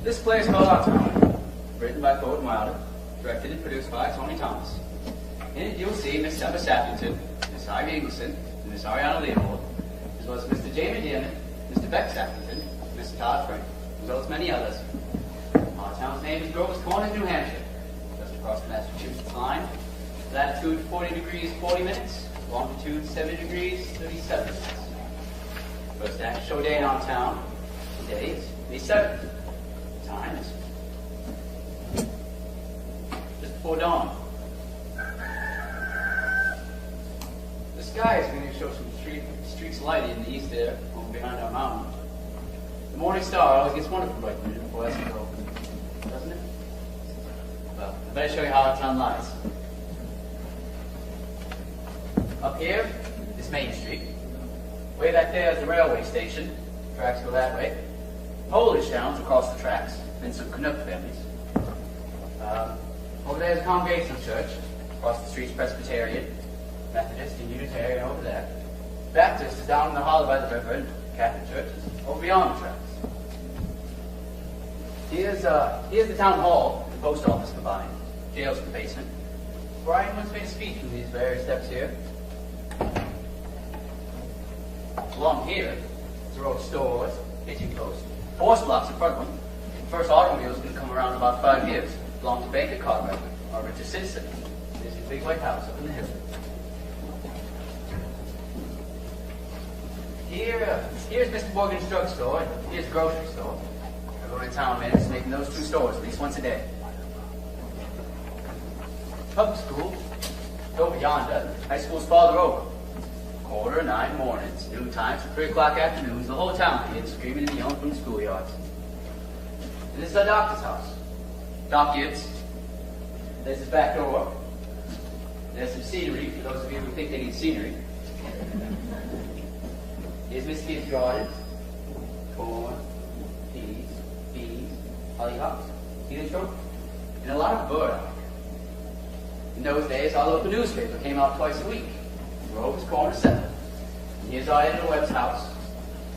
This play is called Ogemaw, written by Ogemaw, directed and produced by Tony Thomas. In it, you'll see Miss Emma Sappington, Miss Ivy Ingleson, and Miss Ariana Leopold, as well as Mr. Jamie Dearman, Mr. Beck Sappington, Mr. Todd Frank, as well as many others. Our town's name is Grover's Corners, New Hampshire, just across the Massachusetts line. Latitude 40 degrees 40 minutes, longitude 70 degrees 37 minutes. First act show day in our town. Today is May 7th. Time is just before dawn. The sky is going to show some streaks of light in the east there, over behind our mountain. The morning star always gets wonderful bright before that's go, doesn't it? Well, I better show you how our town lies. Up here is Main Street. Way back there is the railway station. Tracks go that way. Polish towns across the tracks, and some Canuck families. Over there is a Congregational Church. Across the street's Presbyterian, Methodist, and Unitarian over there. Baptist is down in the hollow by the river, and Catholic Church is over beyond the tracks. Here's the town hall, the post office combined, jail's in the basement. Brian once made a speech from these various steps here. Along here is a row of stores, hitching posts, horse blocks in front of them. The first automobile is going to come around in about 5 years. Belongs to Banker Cartwright, or Richard Citizen. There's his big white house up in the hill. Here's Mr. Morgan's drugstore, and here's the grocery store. I go to town minutes, making those two stores at least once a day. Public school, over yonder. High school's farther over. 8:45 mornings, noon times, 3 o'clock afternoons, the whole town kids screaming and yelling from the schoolyards. And this is our doctor's house. Doc Gibbs. There's his back door. There's some scenery for those of you who think they need scenery. Here's Miss Gibbs' garden. Corn, peas, beans, hollyhocks. See this room? and a lot of burdock. In those days, our local newspaper came out twice a week. Grover's Corner 7. And here's our editor Webb's house.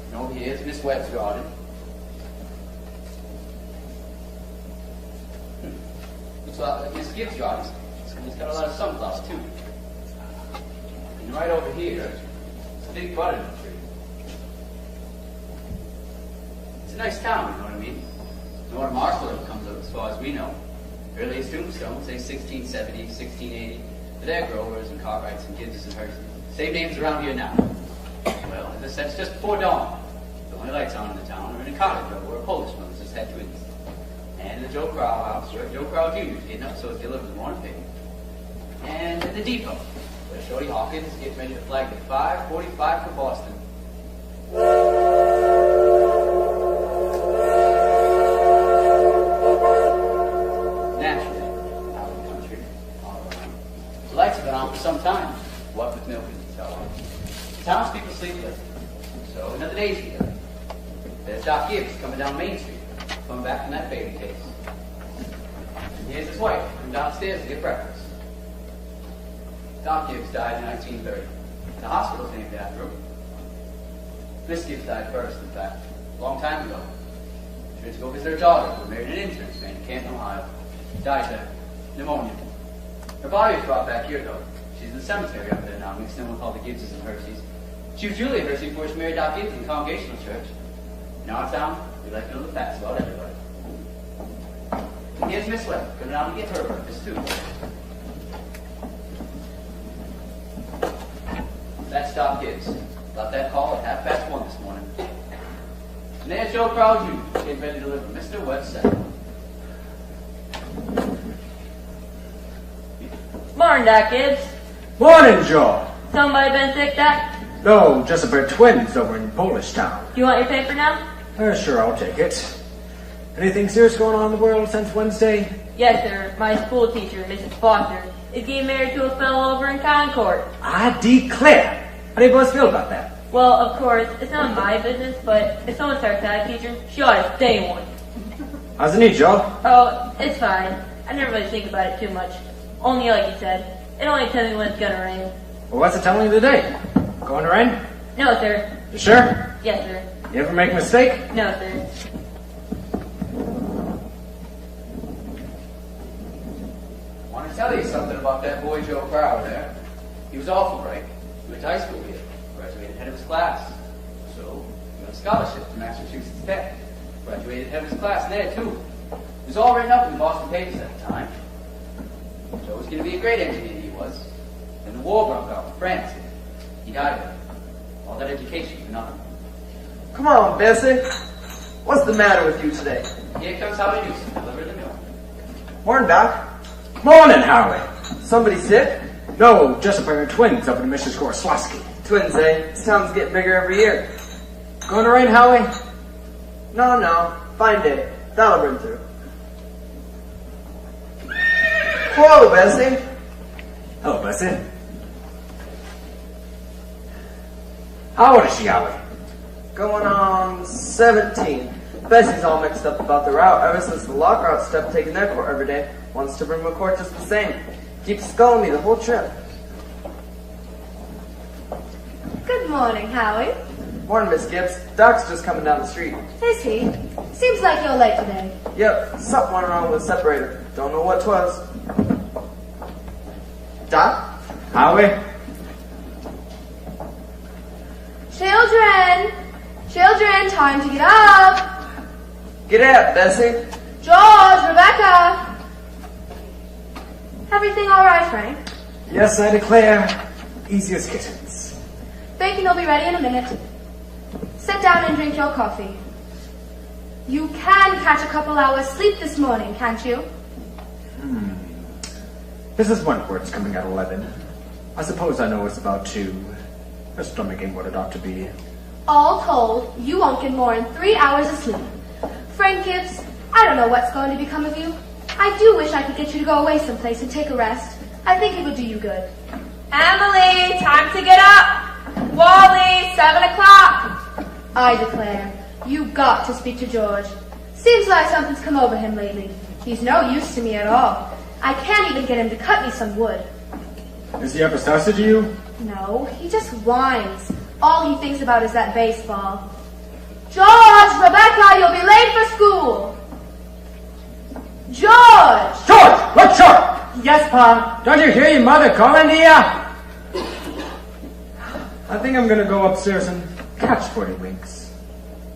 And over here is Miss Webb's garden. Looks like Miss Gibbs' garden. It's got a lot of sunflowers, too. And right over here, it's a big butternut tree. It's a nice town, you know what I mean? No one of Marshall ever comes up as far as we know. Earliest tombstones, say 1670, 1680. But they're Grovers and Cartwrights and Gibbses and Hursts. Same names around here now. Well, as I said, it's just before dawn. The only lights on in the town are in a cottage where a Polish mother's just had twins. And the Joe Crow house where Joe Crow Jr. is getting up so it's delivered the morning paper. And at the depot, where Shorty Hawkins is getting ready to flag the 5:45 for Boston. Naturally, out in the country, all around. The lights have been on for some time, what with milk and so on. The townspeople sleep late, so another day's here. There's Doc Gibbs coming down Main Street, coming back from that baby case. And here's his wife, coming downstairs to get breakfast. Doc Gibbs died in 1930. The hospital's named after him. Miss Gibbs died first, in fact, a long time ago. She went to go visit her daughter, who married an insurance man in Canton, Ohio. Died there. Pneumonia. Her body was brought back here, though. She's in the cemetery up there now, mixed in with all the Gibbses and Herseys. She was Julia Hersey before she married Doc Gibbs in the Congregational Church. In our town, we like to know the facts about everybody. And here's Miss Webb, coming down to get her breakfast, too. That's Doc Gibbs. Got that call at 1:30 this morning. And there's Joe Crow Jr. getting ready to deliver Mr. Webb's set. Morning, Doc Gibbs. Morning, Joe. Somebody been sick, Doc? No, just a pair of twins over in Polish town. Do you want your paper now? Sure, I'll take it. Anything serious going on in the world since Wednesday? Yes, sir. My school teacher, Mrs. Foster, is getting married to a fellow over in Concord. I declare. How do you boys feel about that? Well, of course, it's not my business, but if someone starts that teacher, she ought to stay one. How's the knee, Joe? Oh, it's fine. I never really think about it too much. Only like you said, it only tells me when it's gonna rain. Well, what's it telling you today? Going to rain? No, sir. You sure? Yes, sir. You ever make a mistake? No, sir. I want to tell you something about that boy Joe Crow there. He was awful bright. He went to high school here. Graduated head of his class. So, he got a scholarship to Massachusetts Tech. Graduated head of his class there, too. It was all written up in the Boston papers at the time. Joe was going to be a great engineer, he was. Then the war broke out in France. He died of it. All that education for nothing. Come on, Bessie. What's the matter with you today? Here comes Howie Newsom, deliver the milk. Morning, Doc. Morning, Howie. Somebody sick? No, just a pair of twins up in Mrs. Gorslowski. Twins, eh? This town's getting bigger every year. Going to rain, Howie? No. Fine day. That'll bring through. Hello, Bessie. Hello, Bessie. How old is she, Howie? Going on 17. Bessie's all mixed up about the route ever since the lockout stepped taking their court every day. Wants to bring McCourt just the same. Keeps sculling me the whole trip. Good morning, Howie. Morning, Miss Gibbs. Doc's just coming down the street. Is he? Seems like you're late today. Yep, something went wrong with the separator. Don't know what 'twas. Doc? Howie? Children, time to get up. Get up, Bessie. George, Rebecca. Everything all right, Frank? Yes, I declare, easy as kittens. Bacon will be ready in a minute. Sit down and drink your coffee. You can catch a couple hours sleep this morning, can't you? Mrs. Wentworth's coming at 11. I suppose I know it's about 2. Her stomach ain't what it ought to be. All told, you won't get more than 3 hours of sleep. Frank Gibbs, I don't know what's going to become of you. I do wish I could get you to go away someplace and take a rest. I think it would do you good. Emily, time to get up. Wally, 7 o'clock. I declare, you got to speak to George. Seems like something's come over him lately. He's no use to me at all. I can't even get him to cut me some wood. Has he ever sassed you? No, he just whines. All he thinks about is that baseball. George, Rebecca, you'll be late for school. George! George, look sharp! Yes, Pa. Don't you hear your mother calling to you? I think I'm gonna go upstairs and catch 40 winks.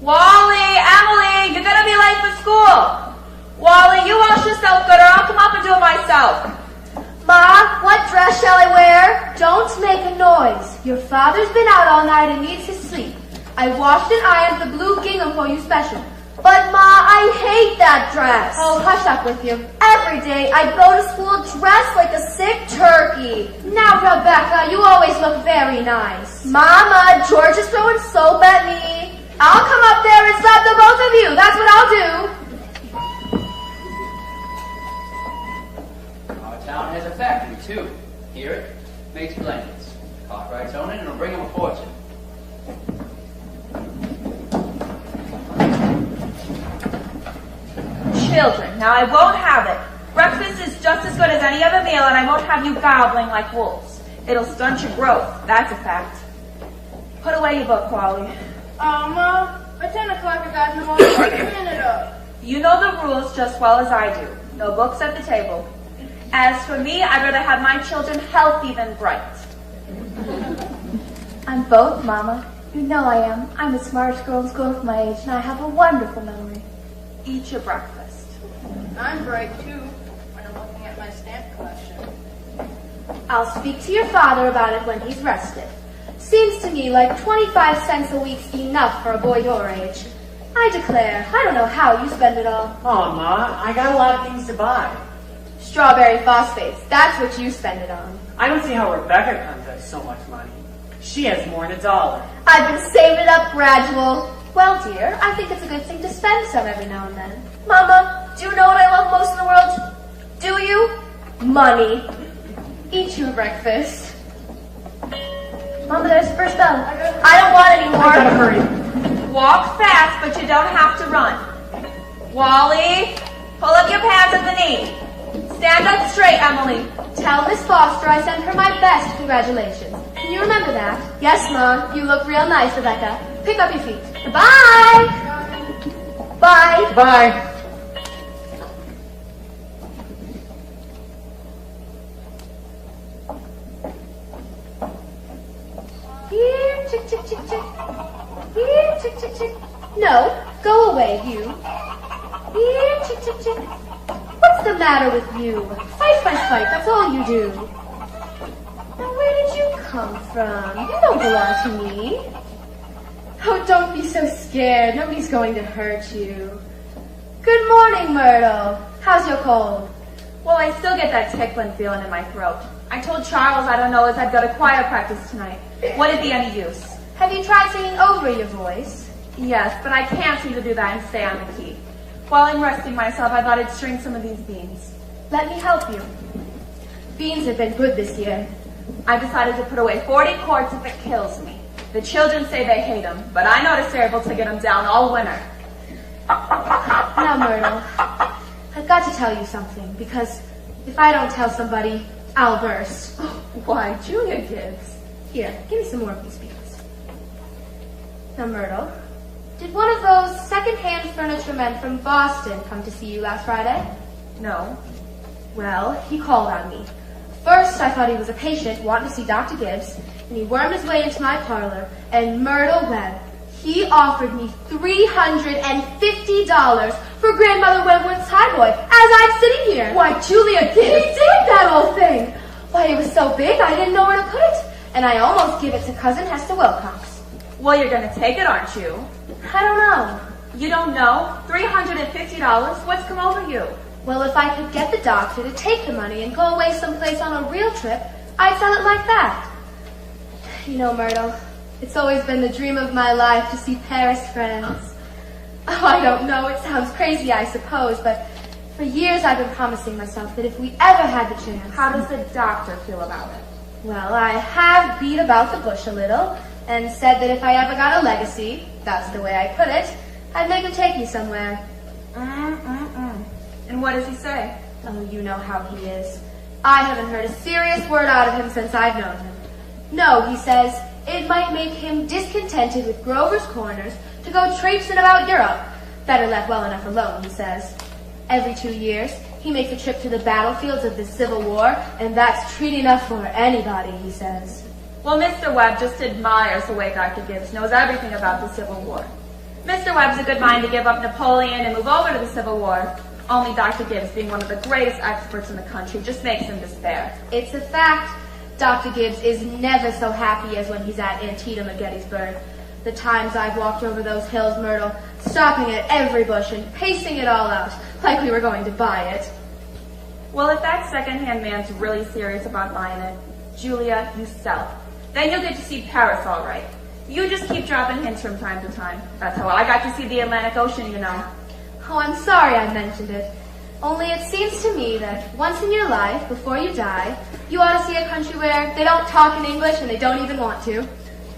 Wally, Emily, you're gonna be late for school. Wally, you wash yourself good or I'll come up and do it myself. Ma, what dress shall I wear? Don't make a noise. Your father's been out all night and needs his sleep. I washed and ironed the blue gingham for you special. But Ma, I hate that dress. Oh, hush up with you. Every day I go to school dressed like a sick turkey. Now, Rebecca, you always look very nice. Mama, George is throwing soap at me. I'll come up there and slap the both of you. That's what I'll do. Our town has a factory, too. Hear it? Makes blankets. Cartwrights own it and it'll bring them a fortune. Children, now I won't have it. Breakfast is just as good as any other meal and I won't have you gobbling like wolves. It'll stunt your growth, that's a fact. Put away your book, Wally. Ma, at 10 o'clock I got in the morning. Wake a minute up. You know the rules just well as I do. No books at the table. As for me, I'd rather have my children healthy than bright. I'm both, Mama. You know I am. I'm the smartest girl in school for my age, and I have a wonderful memory. Eat your breakfast. I'm bright too when I'm looking at my stamp collection. I'll speak to your father about it when he's rested. Seems to me like 25 cents a week's enough for a boy your age. I declare, I don't know how you spend it all. Oh, Ma, I got a lot of things to buy. Strawberry phosphates, that's what you spend it on. I don't see how Rebecca comes at so much money. She has more than $1. I've been saving it up gradual. Well, dear, I think it's a good thing to spend some every now and then. Mama, do you know what I love most in the world? Do you? Money. Eat your breakfast. Mama, there's the first bell. I don't want any more. I gotta hurry. Walk fast, but you don't have to run. Wally, pull up your pants at the knee. Stand up straight, Emily. Tell Miss Foster I sent her my best congratulations. Can you remember that? Yes, Mom. You look real nice, Rebecca. Pick up your feet. Goodbye. Bye. Bye. Here, chick, chick, chick, chick. Here, chick, chick, chick. No, go away, you. Here, chick, chick, chick. What's the matter with you? Fight, fight, fight. That's all you do. Now, where did you come from? You don't belong to me. Oh, don't be so scared. Nobody's going to hurt you. Good morning, Myrtle. How's your cold? Well, I still get that tickling feeling in my throat. I told Charles I don't know as I'd go to choir practice tonight. Would it be any use? Have you tried singing over your voice? Yes, but I can't seem to do that and stay on the key. While I'm resting myself, I thought I'd string some of these beans. Let me help you. Beans have been good this year. I've decided to put away 40 quarts if it kills me. The children say they hate them, but I notice they're able to get them down all winter. Now, Myrtle, I've got to tell you something, because if I don't tell somebody, I'll burst. Why, Julia Gibbs. Here, give me some more of these beans. Now, Myrtle, did one of those second-hand furniture men from Boston come to see you last Friday? No. Well, he called on me. First, I thought he was a patient wanting to see Dr. Gibbs, and he wormed his way into my parlor, and Myrtle Webb, he offered me $350 for Grandmother Wentworth's highboy as I'm sitting here. Why, Julia Gibbs, he did that whole thing. Why, it was so big I didn't know where to put it, and I almost gave it to Cousin Hester Wilcox. Well, you're going to take it, aren't you? I don't know. You don't know? $350? What's come over you? Well, if I could get the doctor to take the money and go away someplace on a real trip, I'd sell it like that. You know, Myrtle, it's always been the dream of my life to see Paris friends. Oh, I don't know, it sounds crazy, I suppose, but for years I've been promising myself that if we ever had the chance... How does the doctor feel about it? Well, I have beat about the bush a little, and said that if I ever got a legacy, that's the way I put it, I'd make him take me somewhere. And And what does he say? Oh, you know how he is. I haven't heard a serious word out of him since I've known him. No, he says, it might make him discontented with Grover's Corners to go traipsing about Europe. Better let well enough alone, he says. Every 2 years, he makes a trip to the battlefields of the Civil War, and that's treat enough for anybody, he says. Well, Mr. Webb just admires the way Dr. Gibbs knows everything about the Civil War. Mr. Webb's a good mind to give up Napoleon and move over to the Civil War. Only Dr. Gibbs, being one of the greatest experts in the country, just makes him despair. It's a fact. Dr. Gibbs is never so happy as when he's at Antietam at Gettysburg. The times I've walked over those hills, Myrtle, stopping at every bush and pacing it all out, like we were going to buy it. Well, if that second-hand man's really serious about buying it, Julia, you sell it. Then you'll get to see Paris all right. You just keep dropping hints from time to time. That's how I got to see the Atlantic Ocean, you know. Oh, I'm sorry I mentioned it. Only it seems to me that once in your life, before you die, you ought to see a country where they don't talk in English and they don't even want to.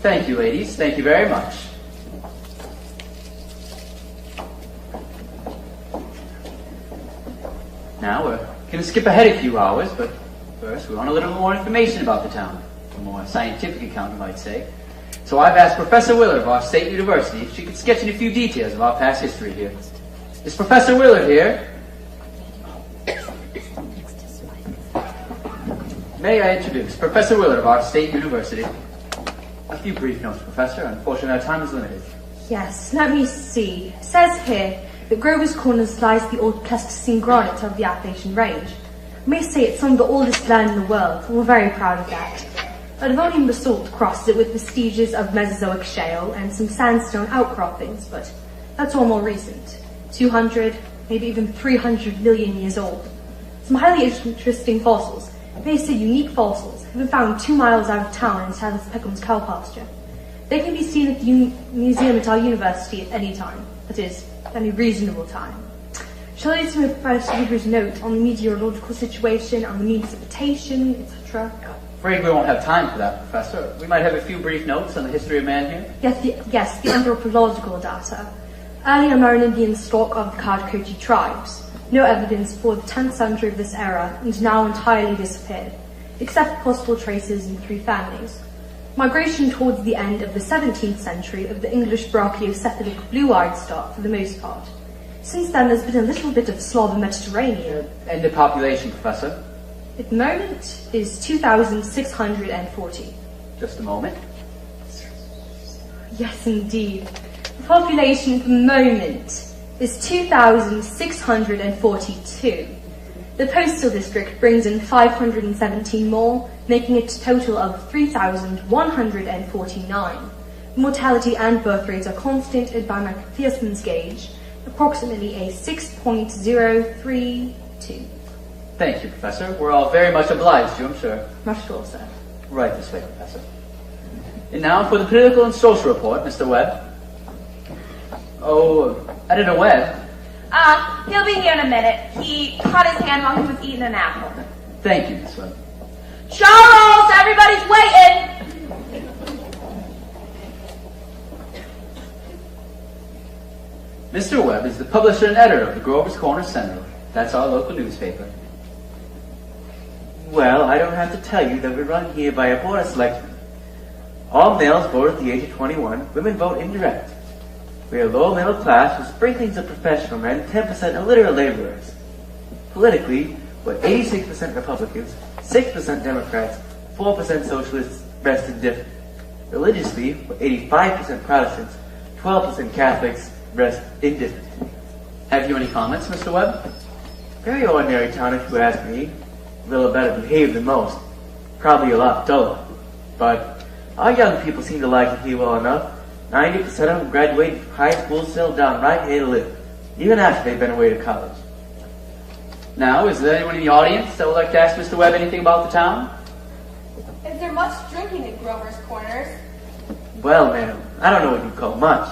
Thank you, ladies. Thank you very much. Now, we're going to skip ahead a few hours, but first we want a little more information about the town. A more scientific account, you might say. So I've asked Professor Willard of our state university if she could sketch in a few details of our past history here. Is Professor Willard here? May I introduce Professor Willard of our state university? A few brief notes, Professor. Unfortunately, our time is limited. Yes, let me see. It says here that Grover's Corners lies the old Pleistocene granite of the Appalachian Range. I may say it's some of the oldest land in the world, and we're very proud of that. A Devonian basalt crosses it with vestiges of Mesozoic shale and some sandstone outcroppings, but that's all more recent. 200, maybe even 300 million years old. Some highly interesting fossils, they say unique fossils, have been found 2 miles out of town in South Peckham's cow pasture. They can be seen at the museum at our university at any time, that is, any reasonable time. Shall I read some of Professor Weber's note on the meteorological situation, on the means of precipitation, etc.? Afraid we won't have time for that, Professor. We might have a few brief notes on the history of man here. Yes, the anthropological data. Early Amerindian stock of the Cardcochi tribes. No evidence for the 10th century of this era, and now entirely disappeared, except possible traces in 3 families. Migration towards the end of the 17th century of the English brachiocephalic blue-eyed stock for the most part. Since then, there's been a little bit of Slav Mediterranean. And the population, Professor? At the moment is 2,640. Just a moment. Yes, indeed. The population at the moment is 2,642. The postal district brings in 517 more, making it a total of 3,149. Mortality and birth rates are constant at by McPherson's gauge, approximately a 6.032. Thank you, Professor. We're all very much obliged to you, I'm sure. Much all, sir. Right this way, Professor. And now for the political and social report, Mr. Webb. Oh, Editor Webb. He'll be here in a minute. He cut his hand while he was eating an apple. Thank you, Miss Webb. Charles, everybody's waiting! Mr. Webb is the publisher and editor of the Grover's Corner Sentinel. That's our local newspaper. Well, I don't have to tell you that we're run here by a board of selectmen. All males vote at the age of 21, women vote indirect. We are low middle class with sprinklings of professional men, 10% illiterate laborers. Politically, we're 86% Republicans, 6% Democrats, 4% Socialists, rest indifferent. Religiously, we're 85% Protestants, 12% Catholics, rest indifferent. Have you any comments, Mr. Webb? Very ordinary town if you ask me. A little better behaved than most. Probably a lot duller. But our young people seem to like it here well enough. 90% of them graduated from high school, settled down right here to live, even after they've been away to college. Now, is there anyone in the audience that would like to ask Mr. Webb anything about the town? Is there much drinking at Grover's Corners? Well, ma'am, I don't know what you'd call much.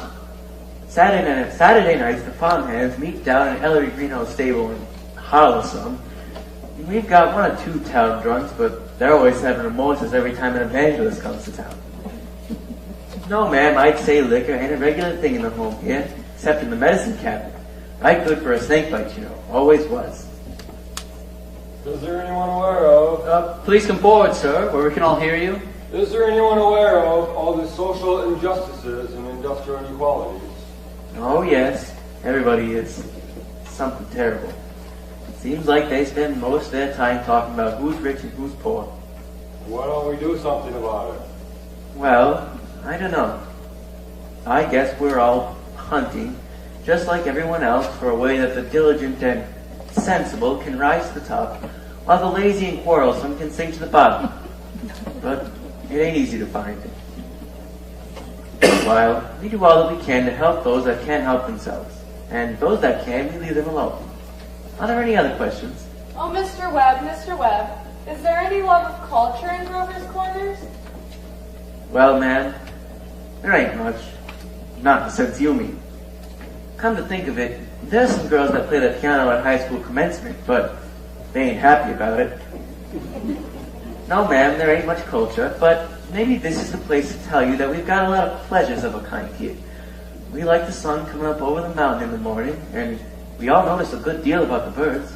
Saturday nights, the farmhands meet down in Ellery Greenhouse stable in Harlesome. We've got 1 or 2 town drunks, but they're always having remorses every time an evangelist comes to town. No, ma'am, I'd say liquor ain't a regular thing in the home here, except in the medicine cabinet. Right good for a snake bite, you know. Always was. Is there anyone aware of... Please come forward, sir, where we can all hear you. Is there anyone aware of all the social injustices and industrial inequalities? Oh, yes. Everybody is. Something terrible. Seems like they spend most of their time talking about who's rich and who's poor. Why don't we do something about it? Well, I don't know. I guess we're all hunting, just like everyone else, for a way that the diligent and sensible can rise to the top, while the lazy and quarrelsome can sink to the bottom. But it ain't easy to find. While we do all that we can to help those that can't help themselves, and those that can, we leave them alone. Are there any other questions? Oh, Mr. Webb, is there any love of culture in Grover's Corners? Well, ma'am, there ain't much. Not in the sense you mean. Come to think of it, there's some girls that play the piano at high school commencement, but they ain't happy about it. No, ma'am, there ain't much culture, but maybe this is the place to tell you that we've got a lot of pleasures of a kind here. We like the sun coming up over the mountain in the morning, and we all notice a good deal about the birds.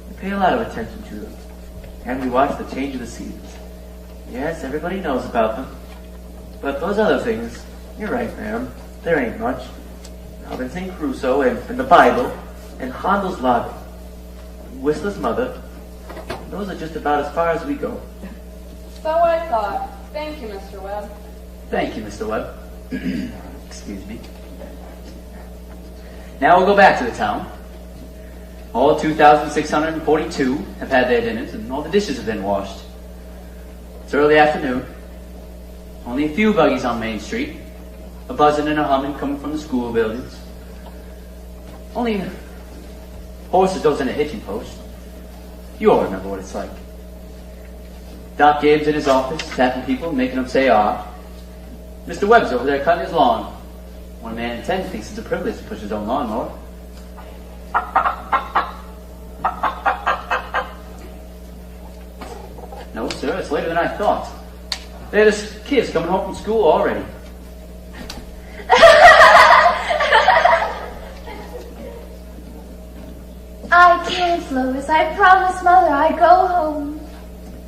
We pay a lot of attention to them, and we watch the change of the seasons. Yes, everybody knows about them. But those other things, you're right, ma'am, there ain't much. Robinson Crusoe and the Bible and Handel's Lager, Whistler's Mother, those are just about as far as we go. So I thought. Thank you, Mr. Webb. Thank you, Mr. Webb. Excuse me. Now we'll go back to the town. All 2,642 have had their dinners, and all the dishes have been washed. It's early afternoon. Only a few buggies on Main Street, a buzzing and a humming coming from the school buildings. Only horses dozing at a hitching post. You all remember what it's like. Doc Gibbs in his office, tapping people, making them say ah. Mr. Webb's over there cutting his lawn. One man in 10 thinks it's a privilege to push his own lawnmower. No, sir, it's later than I thought. There's kids coming home from school already. I can't, Lois. I promised Mother I'd go home.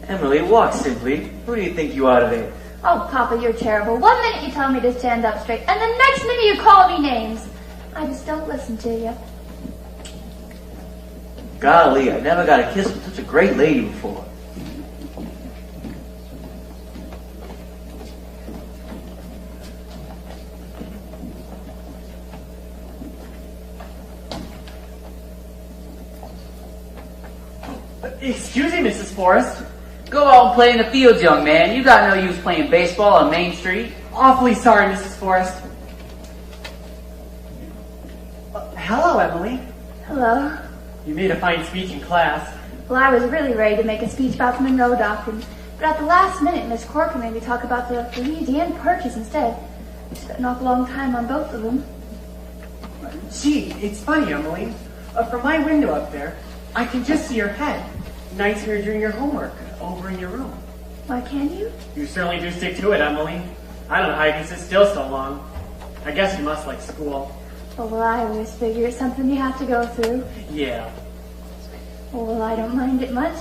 Emily, walk simply. Who do you think you are today? Oh, Papa, you're terrible. 1 minute you tell me to stand up straight, and the next minute you call me names. I just don't listen to you. Golly, I never got a kiss from such a great lady before. Excuse me, Mrs. Forrest. Go out and play in the fields, young man. You got no use playing baseball on Main Street. Awfully sorry, Mrs. Forrest. Hello, Emily. Hello. You made a fine speech in class. Well, I was really ready to make a speech about the Monroe Doctrine, but at the last minute, Miss Corcoran made me talk about the Louisiana Purchase instead. We spent an awful long time on both of them. Gee, it's funny, Emily. From my window up there, I can just see your head. Nights here doing your homework, over in your room. Why can't you? You certainly do stick to it, Emily. I don't know how you can sit still so long. I guess you must like school. Oh, well, I always figure it's something you have to go through. Yeah. Oh, well, I don't mind it much.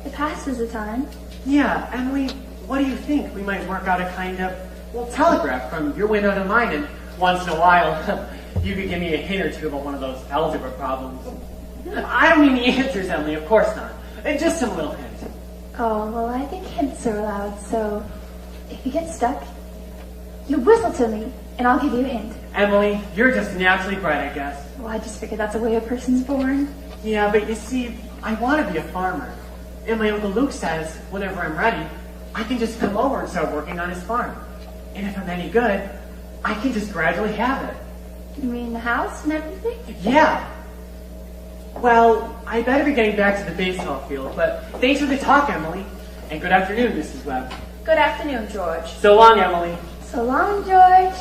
It passes the time. Yeah, Emily, what do you think? We might work out a kind of, well, telegraph from your window to mine, and once in a while, you could give me a hint or two about one of those algebra problems. I don't mean the answers, Emily, of course not. Just some little hint. Oh, well, I think hints are allowed, so if you get stuck, you whistle to me, and I'll give you a hint. Emily, you're just naturally bright, I guess. Well, I just figured that's the way a person's born. Yeah, but you see, I want to be a farmer. And my Uncle Luke says, whenever I'm ready, I can just come over and start working on his farm. And if I'm any good, I can just gradually have it. You mean the house and everything? Yeah. Well, I better be getting back to the baseball field, but thanks for the talk, Emily. And good afternoon, Mrs. Webb. Good afternoon, George. So long, Emily. So long, George.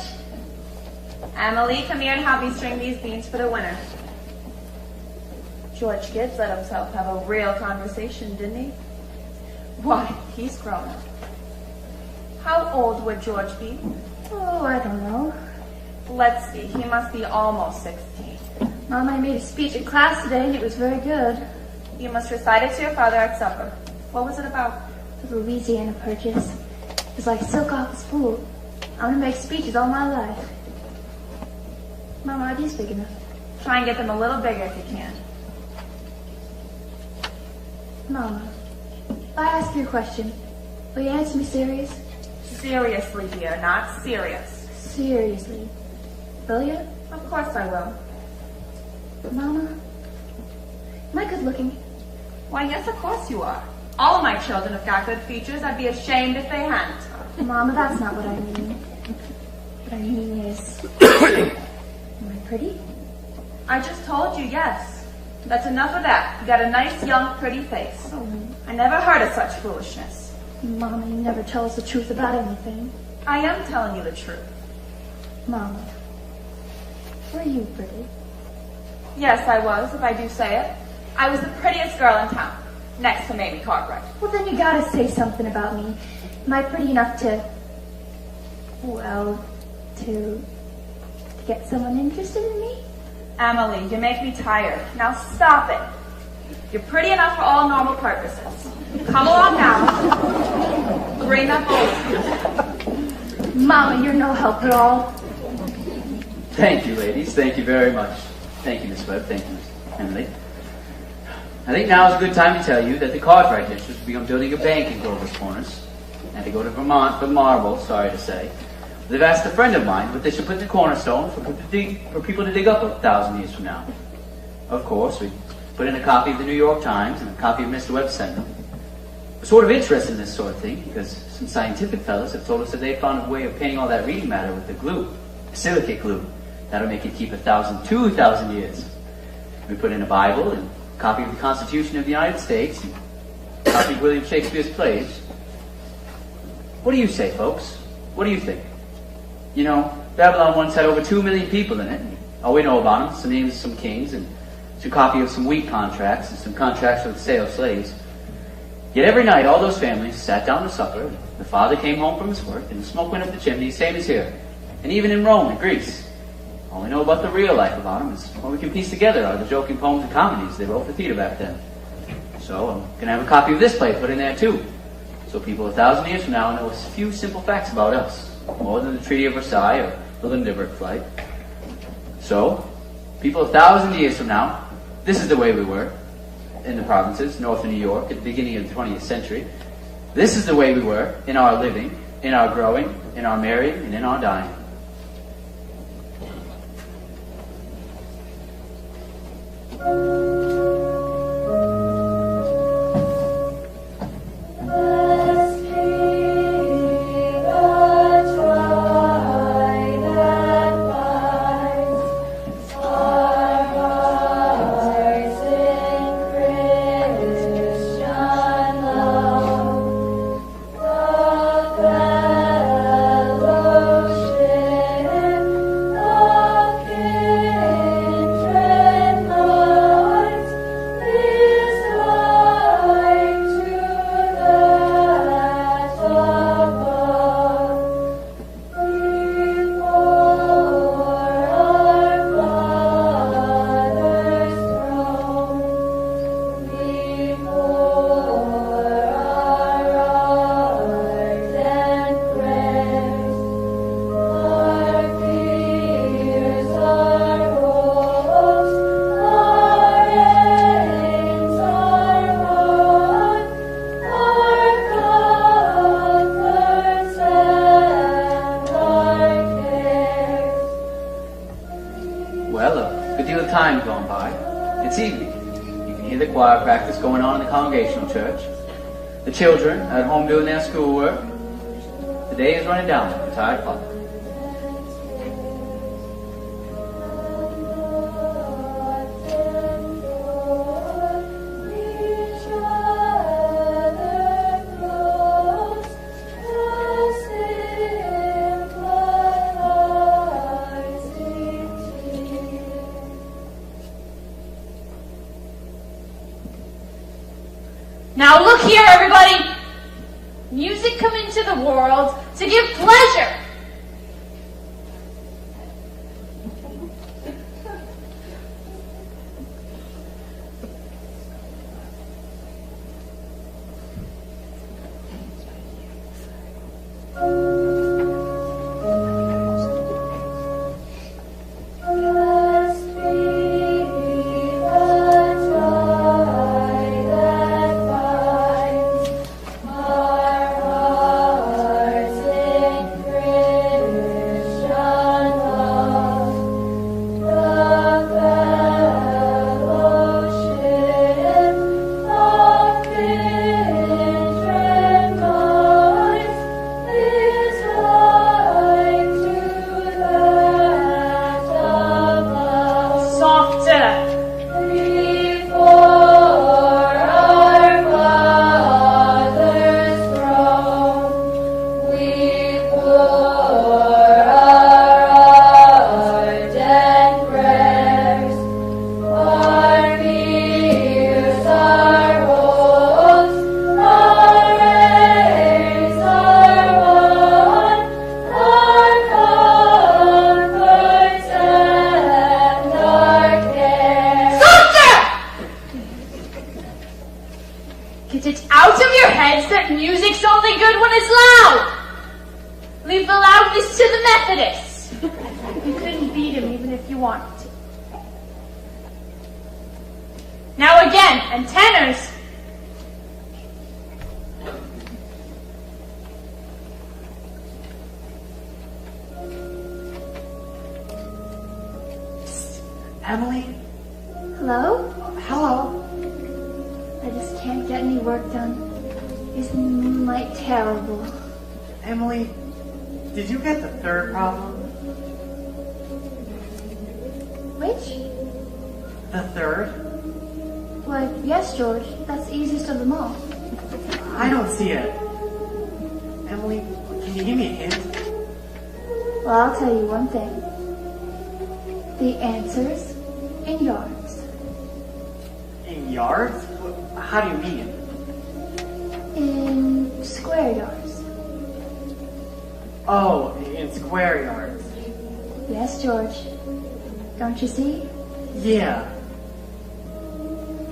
Emily, come here and help me string these beans for the winter. George Gibbs let himself have a real conversation, didn't he? Why, he's grown up. How old would George be? Oh, I don't know. Let's see, he must be almost 16. Mom, I made a speech in class today, and it was very good. You must recite it to your father at supper. What was it about? The Louisiana Purchase. It was like silk off a spool. I want to make speeches all my life. Mama, are these big enough? Try and get them a little bigger if you can. Mama, if I ask you a question, will you answer me serious? Seriously, dear, not serious. Seriously. Will you? Of course I will. Mama, am I good looking? Why, yes, of course you are. All of my children have got good features. I'd be ashamed if they hadn't. Mama, that's not what I mean. What I mean is, am I pretty? I just told you, yes. That's enough of that. You got a nice, young, pretty face. Oh, I never heard of such foolishness. Mama, you never tell us the truth about anything. I am telling you the truth. Mama, were you pretty? Yes, I was, if I do say it. I was the prettiest girl in town, next to Mamie Cartwright. Well, then you gotta say something about me. Am I pretty enough to, well, to get someone interested in me? Emily, you make me tired. Now stop it. You're pretty enough for all normal purposes. Come along now. Bring up old. Mama, you're no help at all. Thank you, ladies. Thank you very much. Thank you, Miss Webb. Thank you, Miss Emily. I think now is a good time to tell you that the Cartwright district has begun building a bank in Grover's Corners. I had to go to Vermont for marble, sorry to say. They've asked a friend of mine what they should put in the cornerstone for people to dig up 1,000 years from now. Of course, we put in a copy of the New York Times and a copy of Mr. Webb's sentiment. We're sort of interested in this sort of thing because some scientific fellows have told us that they found a way of painting all that reading matter with the glue, silicate glue. That'll make it keep 2,000 years. We put in a Bible and a copy of the Constitution of the United States and a copy of William Shakespeare's plays. What do you say, folks? What do you think? You know, Babylon once had over 2 million people in it. All we know about them is the names of some kings and some copy of some wheat contracts and some contracts for the sale of slaves. Yet every night, all those families sat down to supper. The father came home from his work, and the smoke went up the chimney, same as here. And even in Rome and Greece. All we know about the real life about them is what we can piece together out of the joking poems and comedies they wrote for theater back then. So I'm going to have a copy of this play put in there too. So people 1,000 years from now know a few simple facts about us. More than the Treaty of Versailles or the Lindenberg flight. So, people 1,000 years from now, this is the way we were in the provinces, north of New York, at the beginning of the 20th century. This is the way we were in our living, in our growing, in our marrying, and in our dying. The children at home doing their schoolwork. The day is running down like a tired clock. Now look here, everybody. Music come into the world to give pleasure. Get it out of your heads that music's only good when it's loud! Leave the loudness to the Methodists. You couldn't beat him even if you wanted to. Now again, and tenors. Emily? Hello? Hello? I just can't get any work done. Isn't the moonlight terrible? Emily, did you get the third problem? Which? The third? Why, yes, George. That's the easiest of them all. I don't see it. Emily, can you give me a hint? Well, I'll tell you one thing. The answer's in yards. In yards? How do you mean? In square yards. Oh, in square yards. Yes, George. Don't you see? Yeah.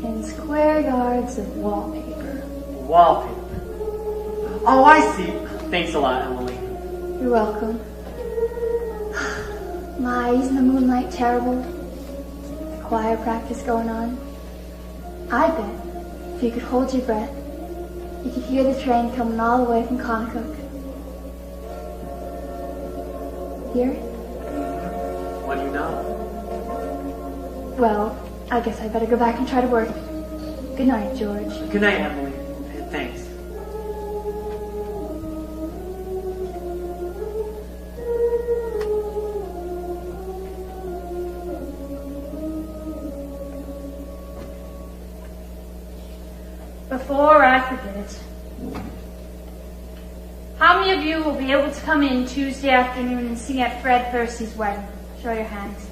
In square yards of wallpaper. Wallpaper. Oh, I see. Thanks a lot, Emily. You're welcome. My, isn't the moonlight terrible? Choir practice going on. I bet if you could hold your breath, you could hear the train coming all the way from Conacook. Hear it? What do you know? Well, I guess I better go back and try to work. Good night, George. Good night, Emily. Thanks. Before I forget it, how many of you will be able to come in Tuesday afternoon and sing at Fred Percy's wedding? Show your hands.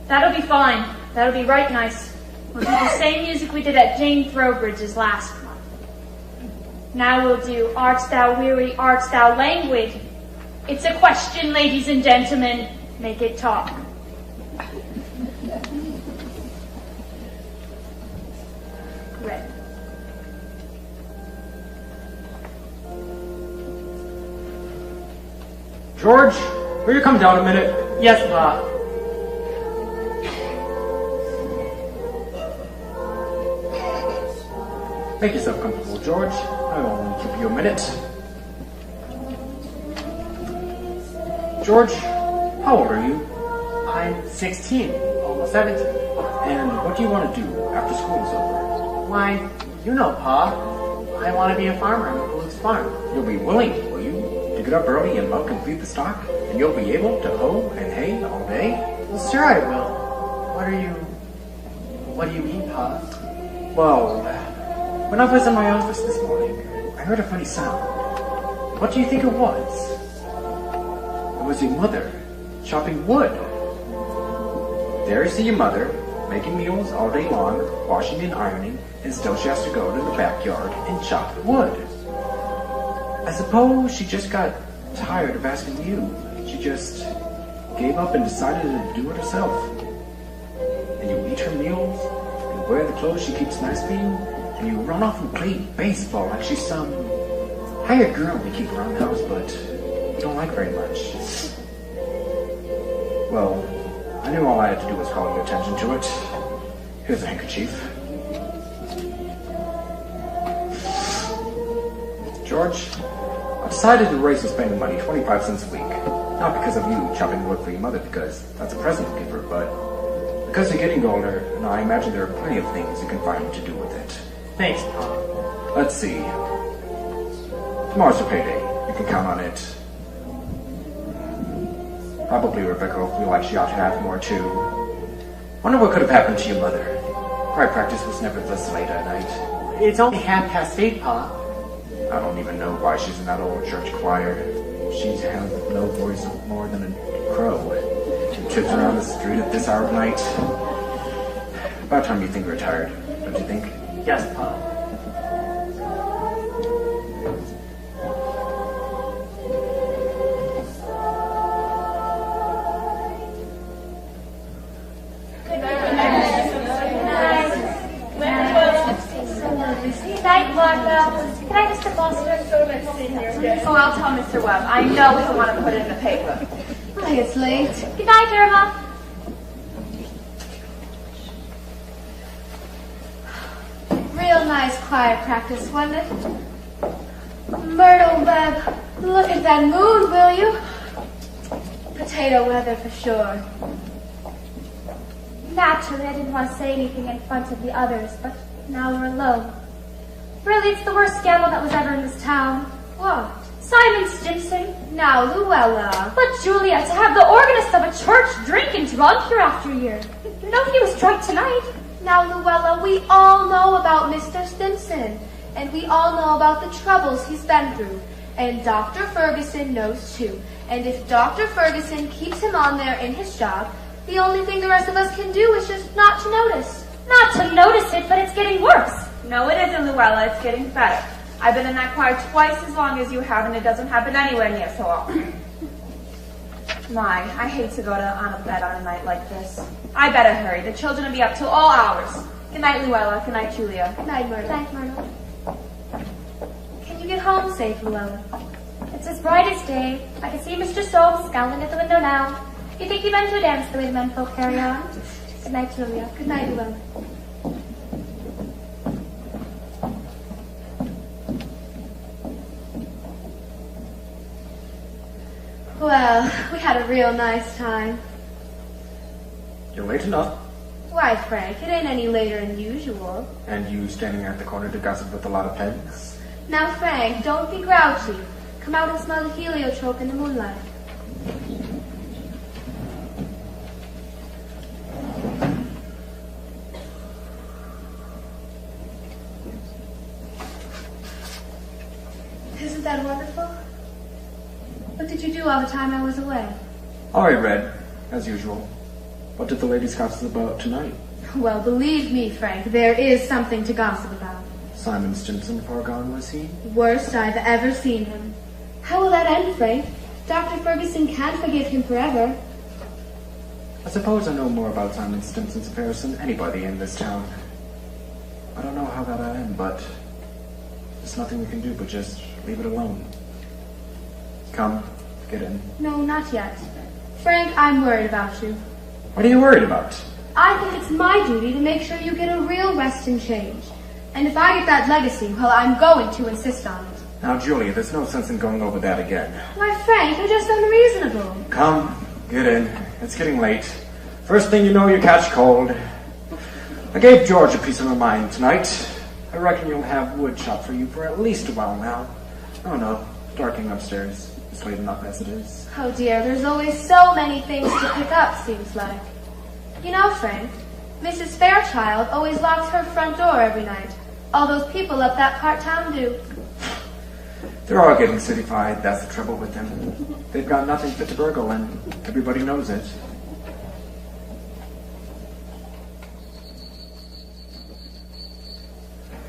That'll be fine. That'll be right nice. We'll do the same music we did at Jane Throwbridge's last month. Now we'll do Art Thou Weary, Art Thou Languid. It's a question, ladies and gentlemen. Make it talk. Red. George, will you come down a minute? Yes, Pa. Make yourself comfortable, George. I'll only give you a minute. George, how old are you? I'm 16, almost 17. And what do you want to do after school is over? Why, you know, Pa. I want to be a farmer on Luke's farm. You'll be willing, will you, to get up early and milk and feed the stock? And you'll be able to hoe and hay all day? Well, sure I will. What do you mean, Pa? Well, when I was in my office this morning, I heard a funny sound. What do you think it was? It was your mother chopping wood. There you see your mother making meals all day long, washing and ironing, and still she has to go to the backyard and chop wood. I suppose she just got tired of asking you. She just gave up and decided to do it herself. And you eat her meals, and wear the clothes she keeps nice for you, and you run off and play baseball like she's some hired girl we keep around the house, but you don't like very much. Well, I knew all I had to do was call your attention to it. Here's a handkerchief. George, I decided to raise your spending money 25 cents a week. Not because of you chopping wood for your mother, because that's a present to give her, but because you're getting older, and I imagine there are plenty of things you can find to do with it. Thanks, Pa. Let's see. Tomorrow's your payday. You can count on it. Probably Rebecca will feel like she ought to have more too. Wonder what could have happened to your mother. Choir practice was never this late at night. It's only 8:30, Pa. I don't even know why she's in that old church choir. She has no voice more than a crow. And trips around the street at this hour of night. About time you think we're tired, don't you think? Yes, Pa. Good night. Oh, I'll tell Mr. Webb. I know he'll want to put it in the paper. Why, it's late. Good night, Irma. Real nice choir practice, wasn't it? Myrtle Webb, look at that moon, will you? Potato weather for sure. Naturally, I didn't want to say anything in front of the others, but now we're alone. Really, it's the worst scandal that was ever in this town. What? Simon Stimson. Now, Luella. But Julia, to have the organist of a church drinking drunk year after year. You know he was drunk tonight. Now, Luella, we all know about Mr. Stimson, and we all know about the troubles he's been through. And Dr. Ferguson knows too. And if Dr. Ferguson keeps him on there in his job, the only thing the rest of us can do is just not to notice. Not to notice it, but it's getting worse. No, it isn't, Luella. It's getting better. I've been in that choir twice as long as you have, and it doesn't happen anywhere near so often. My, I hate to go on a bed on a night like this. I better hurry. The children will be up till all hours. Good night, Luella. Good night, Julia. Good night, Myrtle. Good night, Myrtle. Can you get home safe, Luella? It's as bright as day. I can see Mr. Soames scowling at the window now. You think he meant to dance the way the men folk carry on? Good night, Julia. Good night, Luella. Well, we had a real nice time. You're late enough. Why, Frank, it ain't any later than usual. And you standing at the corner to gossip with a lot of pens? Now, Frank, don't be grouchy. Come out and smell the heliotrope in the moonlight. Isn't that wonderful? What did you do all the time I was away? All right, Red, as usual. What did the ladies gossip about tonight? Well, believe me, Frank, there is something to gossip about. Simon Stimson far gone, was he? Worst I've ever seen him. How will that end, Frank? Dr. Ferguson can't forgive him forever. I suppose I know more about Simon Stimson's affairs than anybody in this town. I don't know how that'll end, but there's nothing we can do but just leave it alone. Come, get in. No, not yet. Frank, I'm worried about you. What are you worried about? I think it's my duty to make sure you get a real rest and change. And if I get that legacy, well, I'm going to insist on it. Now, Julia, there's no sense in going over that again. Why, Frank, you're just unreasonable. Come, get in. It's getting late. First thing you know, you catch cold. I gave George a piece of my mind tonight. I reckon you'll have wood chopped for you for at least a while now. Oh, no. Darking upstairs. It's late enough as it is. Oh, dear, there's always so many things to pick up, seems like. You know, Frank, Mrs. Fairchild always locks her front door every night. All those people up that part town do. They're all getting cityfied. That's the trouble with them. They've got nothing fit to burgle, and everybody knows it.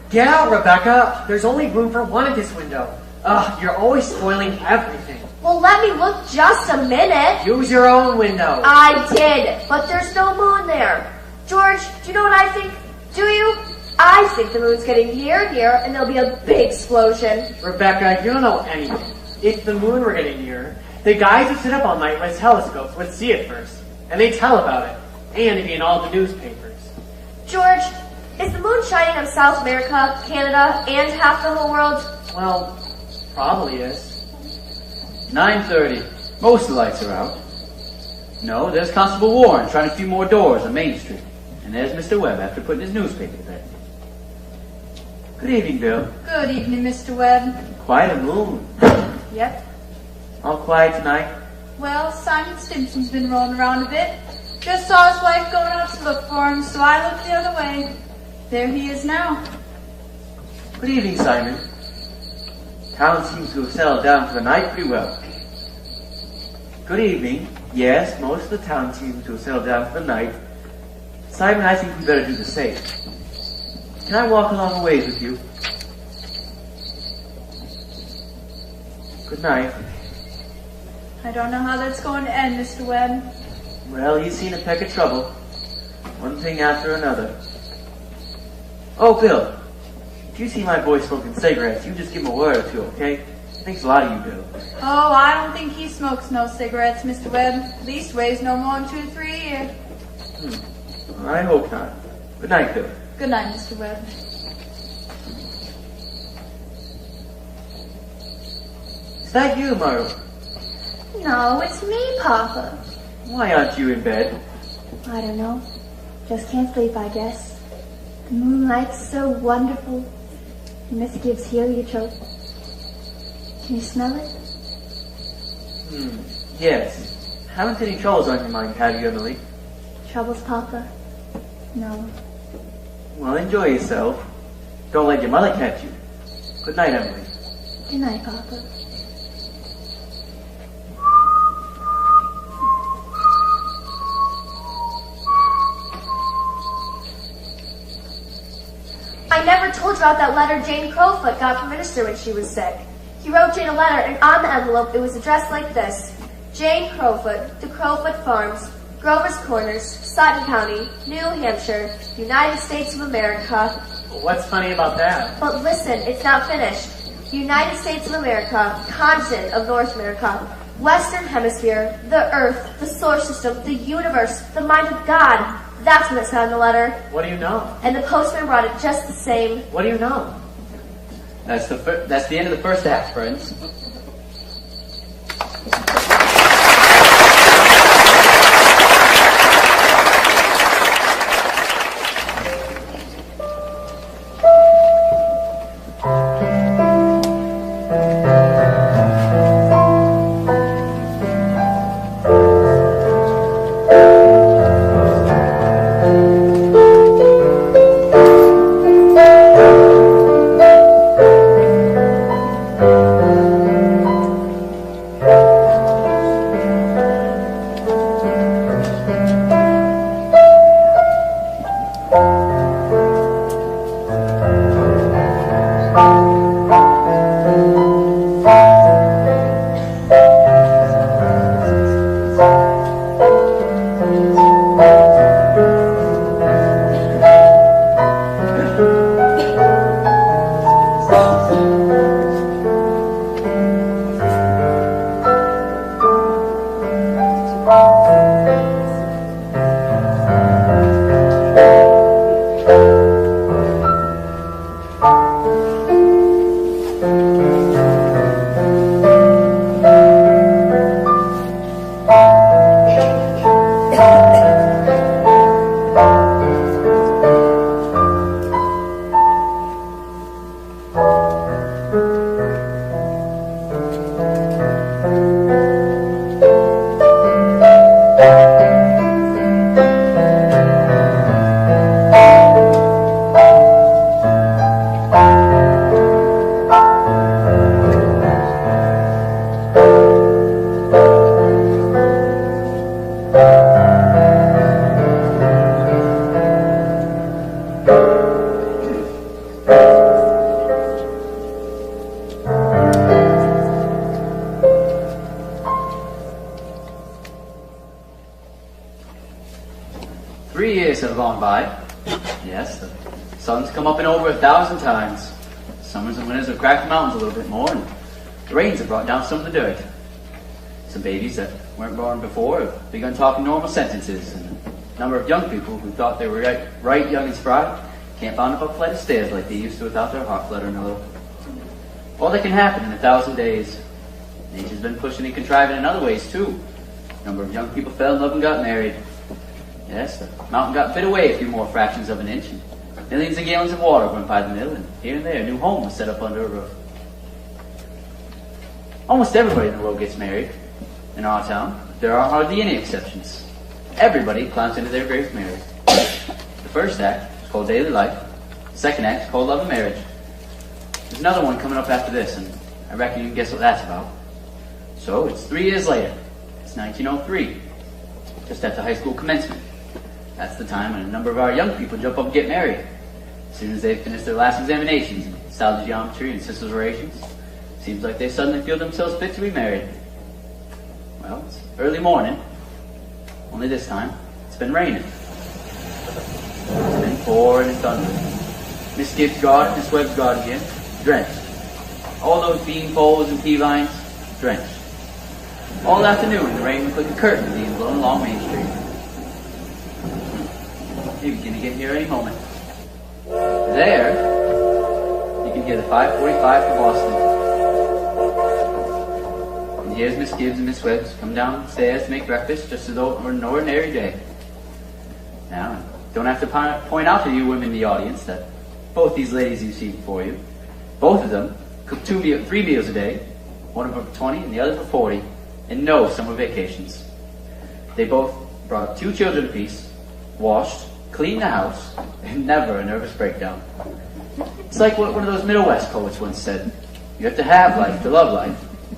Get out, Rebecca. There's only room for one at this window. Ugh, you're always spoiling everything. Well, let me look just a minute. Use your own window. I did, but there's no moon there. George, do you know what I think? Do you? I think the moon's getting near here, and there'll be a big explosion. Rebecca, you don't know anything. If the moon were getting near, the guys who sit up all night with telescopes would see it first, and they'd tell about it, and it'd be in all the newspapers. George, is the moon shining on South America, Canada, and half the whole world? Well, probably is. 9:30. Most of the lights are out. No, there's Constable Warren trying a few more doors on Main Street. And there's Mr. Webb after putting his newspaper to bed. Good evening, Bill. Good evening, Mr. Webb. Quite a moon. Yep. All quiet tonight? Well, Simon Stimson's been rolling around a bit. Just saw his wife going out to look for him, so I looked the other way. There he is now. Good evening, Simon. Town seems to have settled down for the night pretty well. Good evening. Yes, most of the town seems to have settled down for the night. Simon, I think we better do the same. Can I walk along a ways with you? Good night. I don't know how that's going to end, Mr. Webb. Well, he's seen a peck of trouble. One thing after another. Oh, Bill. If you see my boy smoking cigarettes, you just give him a word or two, okay? Thanks a lot of you do. Oh, I don't think he smokes no cigarettes, Mr. Webb. Leastways, no more than 2 to 3 a year. I hope not. Good night, Bill. Good night, Mr. Webb. Is that you, Myrtle? No, it's me, Papa. Why aren't you in bed? I don't know. Just can't sleep, I guess. The moonlight's so wonderful. Miss Gibbs heliotrope. Can you smell it? Yes. Haven't any troubles on your mind, have you, Emily? Troubles, Papa? No. Well, enjoy yourself. Don't let your mother catch you. Good night, Emily. Good night, Papa. I never told you about that letter Jane Crowfoot got from Minister when she was sick. He wrote Jane a letter, and on the envelope it was addressed like this. Jane Crowfoot, to Crowfoot Farms, Grover's Corners, Sutton County, New Hampshire, United States of America. What's funny about that? But listen, it's not finished. United States of America, continent of North America, Western Hemisphere, the Earth, the solar system, the universe, the mind of God. That's what it said in the letter. What do you know? And the postman brought it just the same. What do you know? That's the end of the first act, friends. Have gone by. Yes, the sun's come up and over 1,000 times. Summers and winters have cracked the mountains a little bit more, and the rains have brought down some of the dirt. Some babies that weren't born before have begun talking normal sentences, and a number of young people who thought they were right young and spry can't bound up a flight of stairs like they used to without their heart fluttering a little. All that can happen in 1,000 days. Nature's been pushing and contriving in other ways, too. A number of young people fell in love and got married. Yes, the mountain got bit away a few more fractions of an inch, and millions of gallons of water went by the mill, and here and there a new home was set up under a roof. Almost everybody in the world gets married. In our town, there are hardly any exceptions. Everybody climbs into their graves married. The first act is called Daily Life. The second act is called Love and Marriage. There's another one coming up after this, and I reckon you can guess what that's about. So, it's 3 years later. It's 1903. Just after high school commencement. That's the time when a number of our young people jump up and get married. As soon as they've finished their last examinations in solid geometry and systems relations, seems like they suddenly feel themselves fit to be married. Well, it's early morning. Only this time, it's been raining. It's been pouring and thundering. Miss Gibbs' garden, Miss Webb's garden again, drenched. All those bean poles and pea vines, drenched. All afternoon, the rain was like a curtain being blown along Main Street. Maybe going to get here any moment. There, you can hear the 5:45 for Boston. And here's Miss Gibbs and Miss Webbs come downstairs to make breakfast just as though it were an ordinary day. Now, don't have to point out to you women in the audience that both these ladies you see before you, both of them cook 3 meals a day, one of them for 20 and the other for 40, and no summer vacations. They both brought up 2 children apiece, washed, cleaned the house, and never a nervous breakdown. It's like what one of those Middle West poets once said, you have to have life to love life,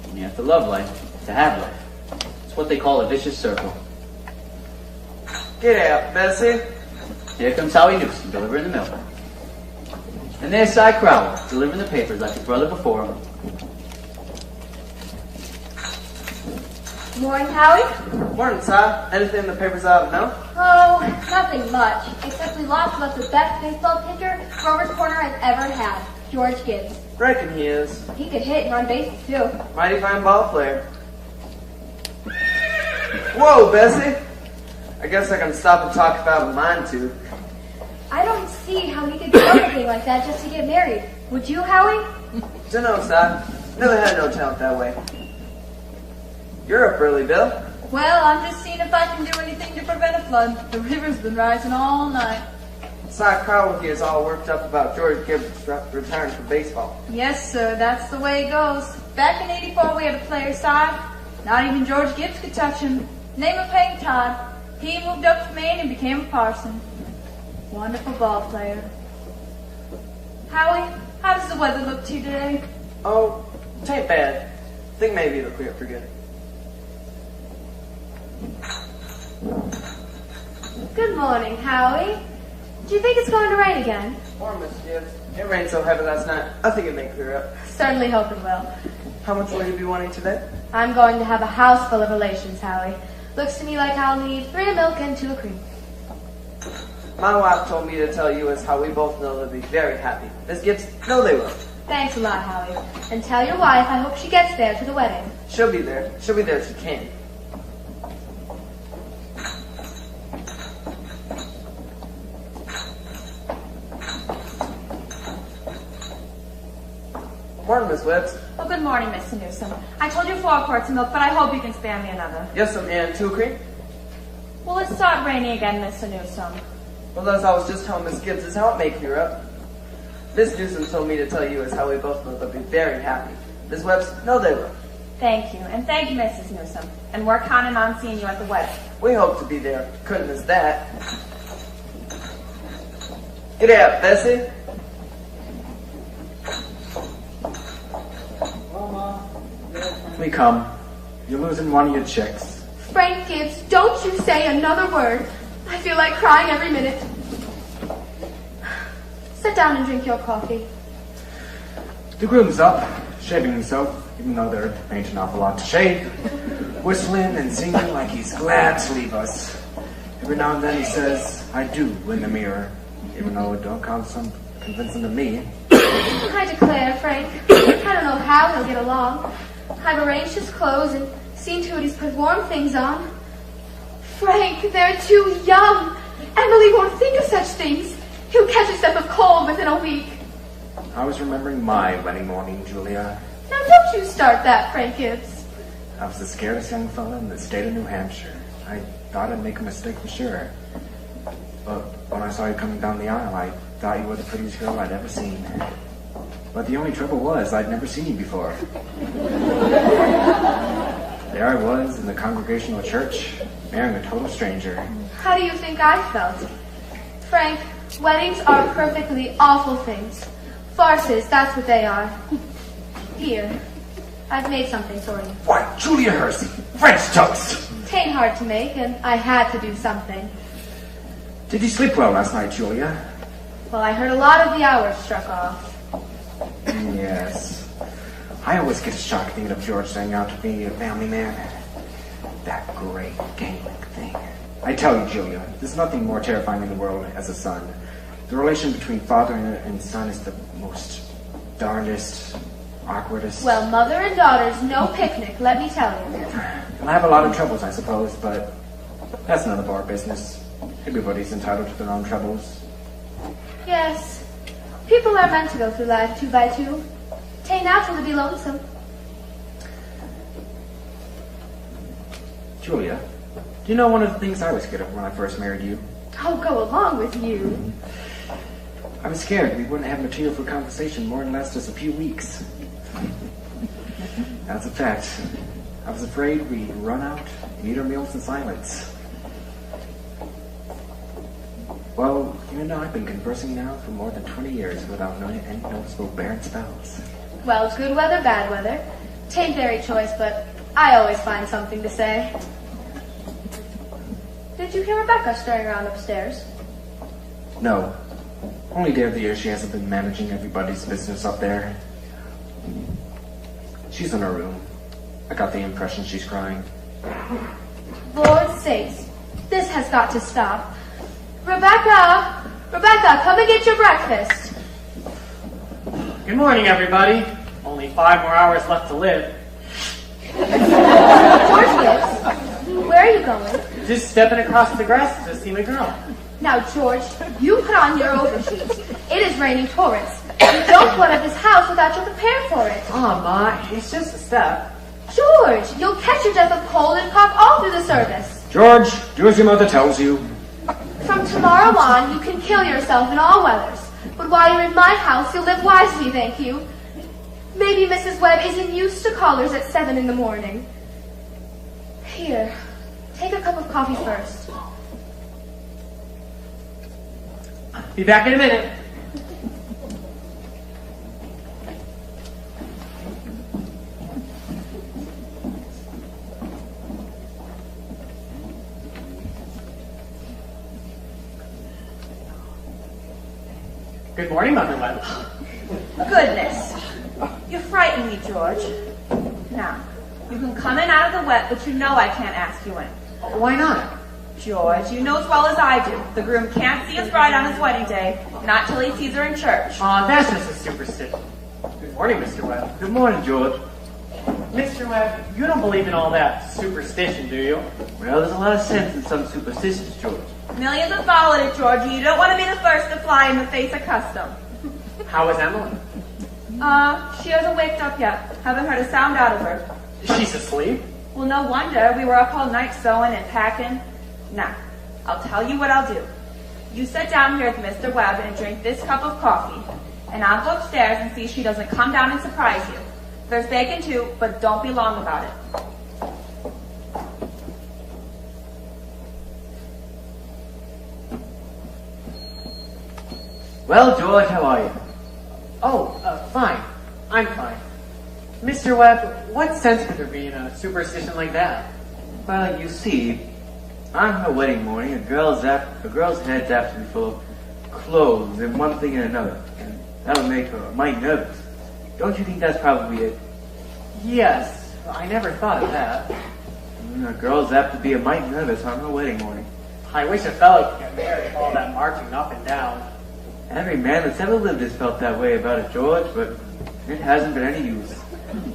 and you have to love life to have life. It's what they call a vicious circle. Get out, Bessie. Here comes Howie Newsom delivering the milk. And there's Cy Crowell delivering the papers like his brother before him. Morning, Howie. Morning, Cy. Anything in the papers I ought to know? Oh, nothing much, except we lost about the best baseball pitcher Grover's Corner has ever had, George Gibbs. Reckon he is. He could hit and run bases, too. Mighty fine ball player. Whoa, Bessie. I guess I can stop and talk about mine, too. I don't see how he could do anything like that just to get married. Would you, Howie? Dunno, Cy. Never had no talent that way. You're up early, Bill. Well, I'm just seeing if I can do anything to prevent a flood. The river's been rising all night. Cy Crowell here is all worked up about George Gibbs retiring from baseball. Yes, sir, that's the way it goes. Back in '84, we had a player, Cy. Not even George Gibbs could touch him. Name of Peg Todd. He moved up from Maine and became a parson. Wonderful ball player. Howie, how does the weather look to you today? Oh, tain't bad. Think maybe it'll clear up for good. Good morning, Howie. Do you think it's going to rain again? Morning, Miss Gibbs. It rained so heavy last night, I think it may clear up. Certainly hope it will. How much will you be wanting today? I'm going to have a house full of relations, Howie. Looks to me like I'll need 3 of milk and 2 of cream. My wife told me to tell you as how we both know they'll be very happy. Miss Gibbs, no they will. Thanks a lot, Howie. And tell your wife I hope she gets there to the wedding. She'll be there. She'll be there if she can. Morning, Miss Webbs. Oh, good morning, Mr. Newsom. I told you 4 quarts of milk, but I hope you can spare me another. Yes, and 2 cream? Will it start raining again, Mr. Newsom? Well, as I was just telling Miss Gibbs, is how it may clear up. Miss Newsom told me to tell you as how we both know they'll be very happy. Miss Webbs, no they will. Thank you, and thank you, Mrs. Newsom. And we're counting on seeing you at the wedding. We hope to be there. Couldn't miss that. Get out, Bessie. We come. You're losing one of your chicks. Frank Gibbs, don't you say another word. I feel like crying every minute. Sit down and drink your coffee. The groom's up, shaving himself, even though there ain't an awful lot to shave. Whistling and singing like he's glad to leave us. Every now and then he says, I do, in the mirror, even though it don't count some convincing to me. I declare, Frank, I don't know how he'll get along. I've arranged his clothes and seen to it he's put warm things on. Frank, they're too young. Emily won't think of such things. He'll catch a step of cold within a week. I was remembering my wedding morning, Julia. Now don't you start that, Frank Gibbs. I was the scariest young fella in the state of New Hampshire. I thought I'd make a mistake for sure. But when I saw you coming down the aisle, I thought you were the prettiest girl I'd ever seen. But the only trouble was I'd never seen you before. There I was in the Congregational Church, marrying a total stranger. How do you think I felt? Frank, weddings are perfectly awful things. Farces, that's what they are. Here, I've made something for you. Why, Julia Hersey, French toast! Tain't hard to make, and I had to do something. Did you sleep well last night, Julia? Well, I heard a lot of the hours struck off. Yes. I always get a shock thinking of George saying out to be a family man. That great gangling thing. I tell you, Julia, there's nothing more terrifying in the world as a son The relation between father and son is the most darndest, awkwardest. Well, mother and daughter's no picnic, let me tell you. Well, I have a lot of troubles, I suppose, but that's none of our business. Everybody's entitled to their own troubles. Yes, people are meant to go through life 2 by 2. 'Tain't natural to be lonesome. Julia, do you know one of the things I was scared of when I first married you? I'll go along with you. I was scared we wouldn't have material for conversation more than last us a few weeks. That's a fact. I was afraid we'd run out and eat our meals in silence. Well, you and I have been conversing now for more than 20 years without any noticeable barren spells. Well, good weather, bad weather. 'Tain't very choice, but I always find something to say. Did you hear Rebecca stirring around upstairs? No. Only day of the year she hasn't been managing everybody's business up there. She's in her room. I got the impression she's crying. Lord sakes, this has got to stop. Rebecca! Rebecca, come and get your breakfast. Good morning, everybody. Only 5 more hours left to live. George Gibbs, where are you going? Just stepping across the grass to see my girl. Now, George, you put on your overshoes. It is raining torrents. You don't go out of this house without you're prepared for it. Aw, Ma, it's just a step. George, you'll catch your death of cold and cough all through the service. George, do as your mother tells you. From tomorrow on, you can kill yourself in all weathers. But while you're in my house, you'll live wisely, thank you. Maybe Mrs. Webb isn't used to callers at 7 in the morning. Here, take a cup of coffee first. Be back in a minute. Good morning, Mother Webb. Goodness. You frighten me, George. Now, you can come in out of the wet, but you know I can't ask you in. Why not? George, you know as well as I do. The groom can't see his bride on his wedding day, not till he sees her in church. Aw, that's just a superstition. Good morning, Mr. Webb. Good morning, George. Mr. Webb, you don't believe in all that superstition, do you? Well, there's a lot of sense in some superstitions, George. Millions have followed it, George, and you don't want to be the first to fly in the face of custom. How is Emily? She hasn't waked up yet. Haven't heard a sound out of her. She's asleep. Well, no wonder. We were up all night sewing and packing. Now, I'll tell you what I'll do. You sit down here with Mr. Webb and drink this cup of coffee, and I'll go upstairs and see she doesn't come down and surprise you. There's bacon too, but don't be long about it. Well, George, how are you? Oh, fine. I'm fine. Mr. Webb, what sense could there be in a superstition like that? Well, you see, on her wedding morning, a girl's head's apt to be full of clothes and one thing and another, and that'll make her mighty nervous. Don't you think that's probably it? Yes, I never thought of that. A girl's apt to be a mite nervous on her wedding morning. I wish a fellow could get married with all that marching up and down. Every man that's ever lived has felt that way about it, George, but it hasn't been any use.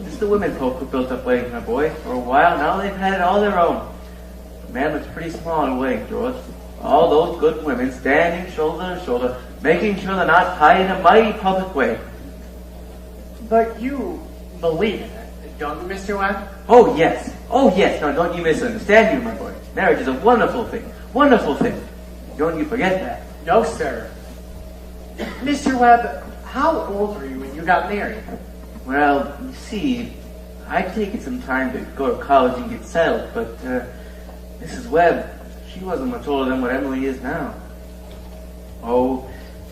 Just the women folk who built up weddings, my boy. For a while now, they've had it all their own. The man looks pretty small in a wedding, George. All those good women standing shoulder to shoulder, making sure they're not tied in a mighty public way. But you believe in it, don't you, Mr. Webb? Oh, yes. Oh, yes. Now, don't you misunderstand me, my boy. Marriage is a wonderful thing. Wonderful thing. Don't you forget that. No, sir. Mr. Webb, how old were you when you got married? Well, you see, I'd taken some time to go to college and get settled, but Mrs. Webb, she wasn't much older than what Emily is now. Oh,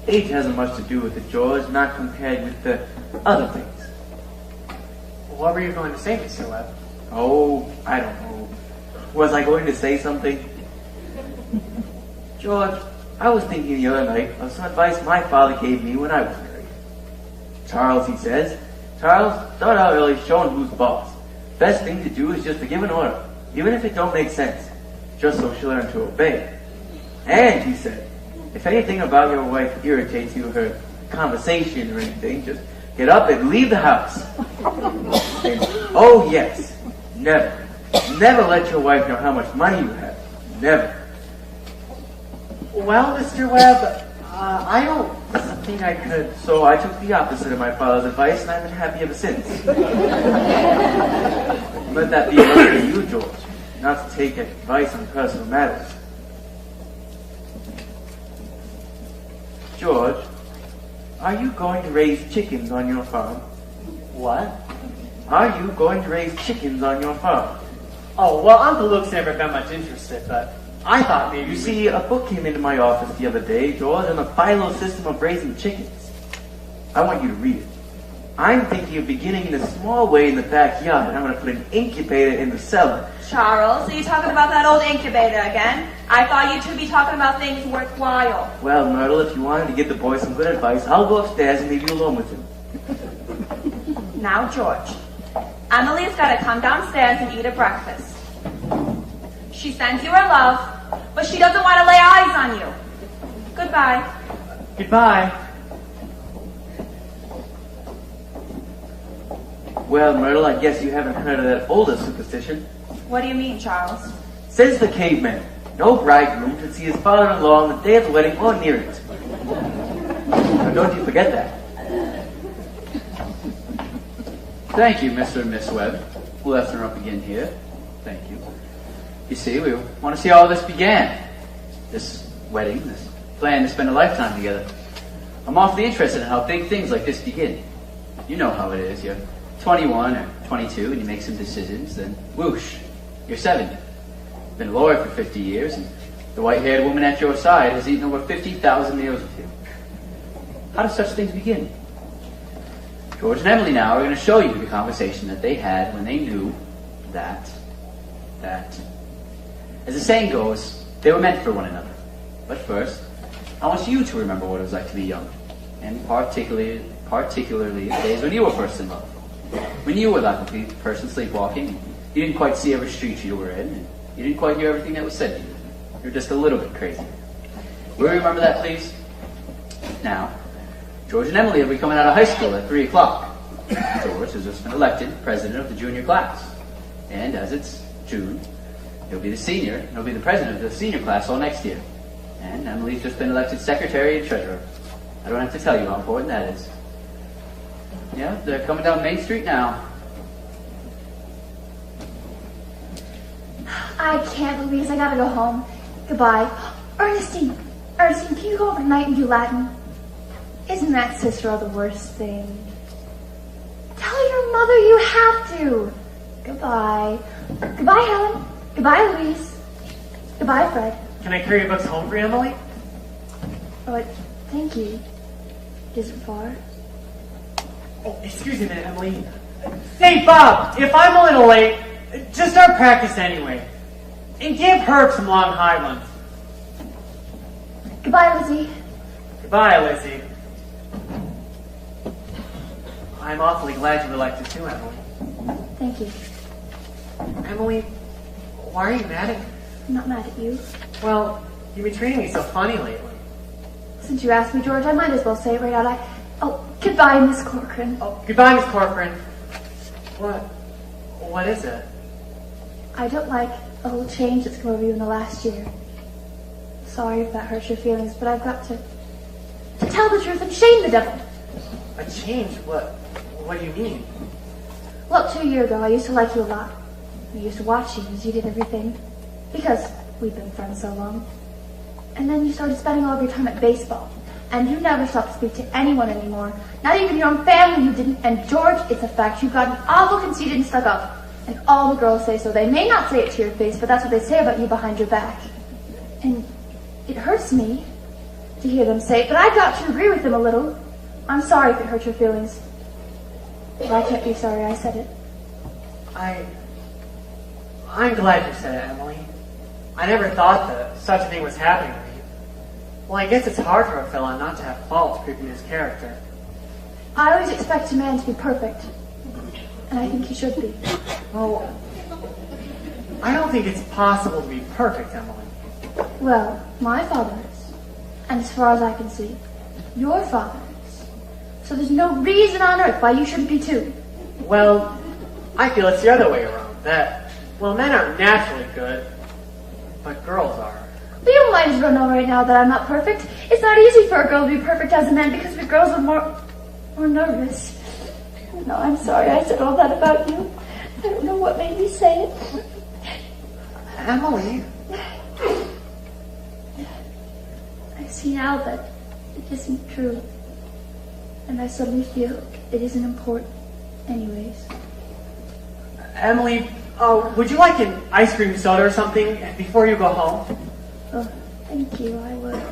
age hasn't much to do with it, George, not compared with the other things. What were you going to say, Mr. Webb? Oh, I don't know. Was I going to say something? George, I was thinking the other night of some advice my father gave me when I was married. Charles, he says, Charles, start out early showing who's boss. Best thing to do is just to give an order, even if it don't make sense, just so she'll learn to obey. And, he said, If anything about your wife irritates you, her conversation or anything, just get up and leave the house. And, oh yes, never let your wife know how much money you have. Never. Well, Mr. Webb, I don't think I could. So I took the opposite of my father's advice, and I've been happy ever since. Let that be a lesson to you, George, not to take advice on personal matters. George, are you going to raise chickens on your farm? What? Are you going to raise chickens on your farm? Oh, well, Uncle Luke's never been much interested, but I thought maybe... You see, a book came into my office the other day, George, on the philo system of raising chickens. I want you to read it. I'm thinking of beginning in a small way in the backyard, and I'm going to put an incubator in the cellar. Charles, are you talking about that old incubator again? I thought you two be talking about things worthwhile. Well, Myrtle, if you wanted to give the boy some good advice, I'll go upstairs and leave you alone with him. Now, George, Emily's got to come downstairs and eat her breakfast. She sends you her love, but she doesn't want to lay eyes on you. Goodbye. Goodbye. Well, Myrtle, I guess you haven't heard of that older superstition. What do you mean, Charles? Says the caveman, no bridegroom should see his father-in-law on the day of the wedding or near it. Now, don't you forget that. Thank you, Mr. and Miss Webb. We'll have to begin here. Thank you. You see, we want to see how this began. This wedding, this plan to spend a lifetime together. I'm awfully interested in how big things like this begin. You know how it is. You're 21 or 22 and you make some decisions, then whoosh, you're 70. Been a lawyer for 50 years, and the white-haired woman at your side has eaten over 50,000 meals with you. How do such things begin? George and Emily now are going to show you the conversation that they had when they knew that, as the saying goes, they were meant for one another. But first, I want you to remember what it was like to be young, and particularly the days when you were first in love. When you were that complete person sleepwalking, you didn't quite see every street you were in, and you didn't quite hear everything that was said to you. You were just a little bit crazy. Will you remember that, please? Now, George and Emily will be coming out of high school at 3 o'clock. George has just been elected president of the junior class. And as it's June, he'll be the senior, and he'll be the president of the senior class all next year. And Emily's just been elected secretary and treasurer. I don't have to tell you how important that is. Yeah, they're coming down Main Street now. I can't, Louise. I gotta go home. Goodbye. Ernestine, can you go overnight and do Latin? Isn't that sister the worst thing? Tell your mother you have to. Goodbye. Goodbye, Helen. Goodbye, Louise. Goodbye, Fred. Can I carry your books home for you, Emily? Oh, thank you. Is it far? Oh, excuse me a minute, Emily. Say, Bob, if I'm a little late, just start practice anyway. And give Herb some long high ones. Goodbye, Lizzie. Goodbye, Lizzie. I'm awfully glad you were elected too, Emily. Thank you. Emily, why are you mad at me? I'm not mad at you. Well, you've been treating me so funny lately. Since you asked me, George, I might as well say it right out. Oh, goodbye, Miss Corcoran. Oh, goodbye, Miss Corcoran. What is it? I don't like a whole change that's come over you in the last year. Sorry if that hurts your feelings, but I've got to tell the truth and shame the devil. A change? What do you mean? Well, 2 years ago, I used to like you a lot. I used to watch you as you did everything, because we've been friends so long. And then you started spending all of your time at baseball, and you never stopped to speak to anyone anymore. Not even your own family you didn't. And George, it's a fact, you've gotten awful conceited and stuck up. And all the girls say so. They may not say it to your face, but that's what they say about you behind your back. And it hurts me to hear them say it, but I've got to agree with them a little. I'm sorry if it hurt your feelings. But I can't be sorry I said it. I'm glad you said it, Emily. I never thought that such a thing was happening to me. Well, I guess it's hard for a fella not to have faults creeping in his character. I always expect a man to be perfect. And I think he should be. Well, I don't think it's possible to be perfect, Emily. Well, my father is. And as far as I can see, your father is. So there's no reason on earth why you shouldn't be too. Well, I feel it's the other way around. That, well, men aren't naturally good, but girls are. But you might as well know right now that I'm not perfect. It's not easy for a girl to be perfect as a man because we girls are more nervous. No, I'm sorry I said all that about you. I don't know what made me say it. Emily. I see now that it isn't true. And I suddenly feel it isn't important anyways. Emily, would you like an ice cream soda or something before you go home? Oh, thank you, I would.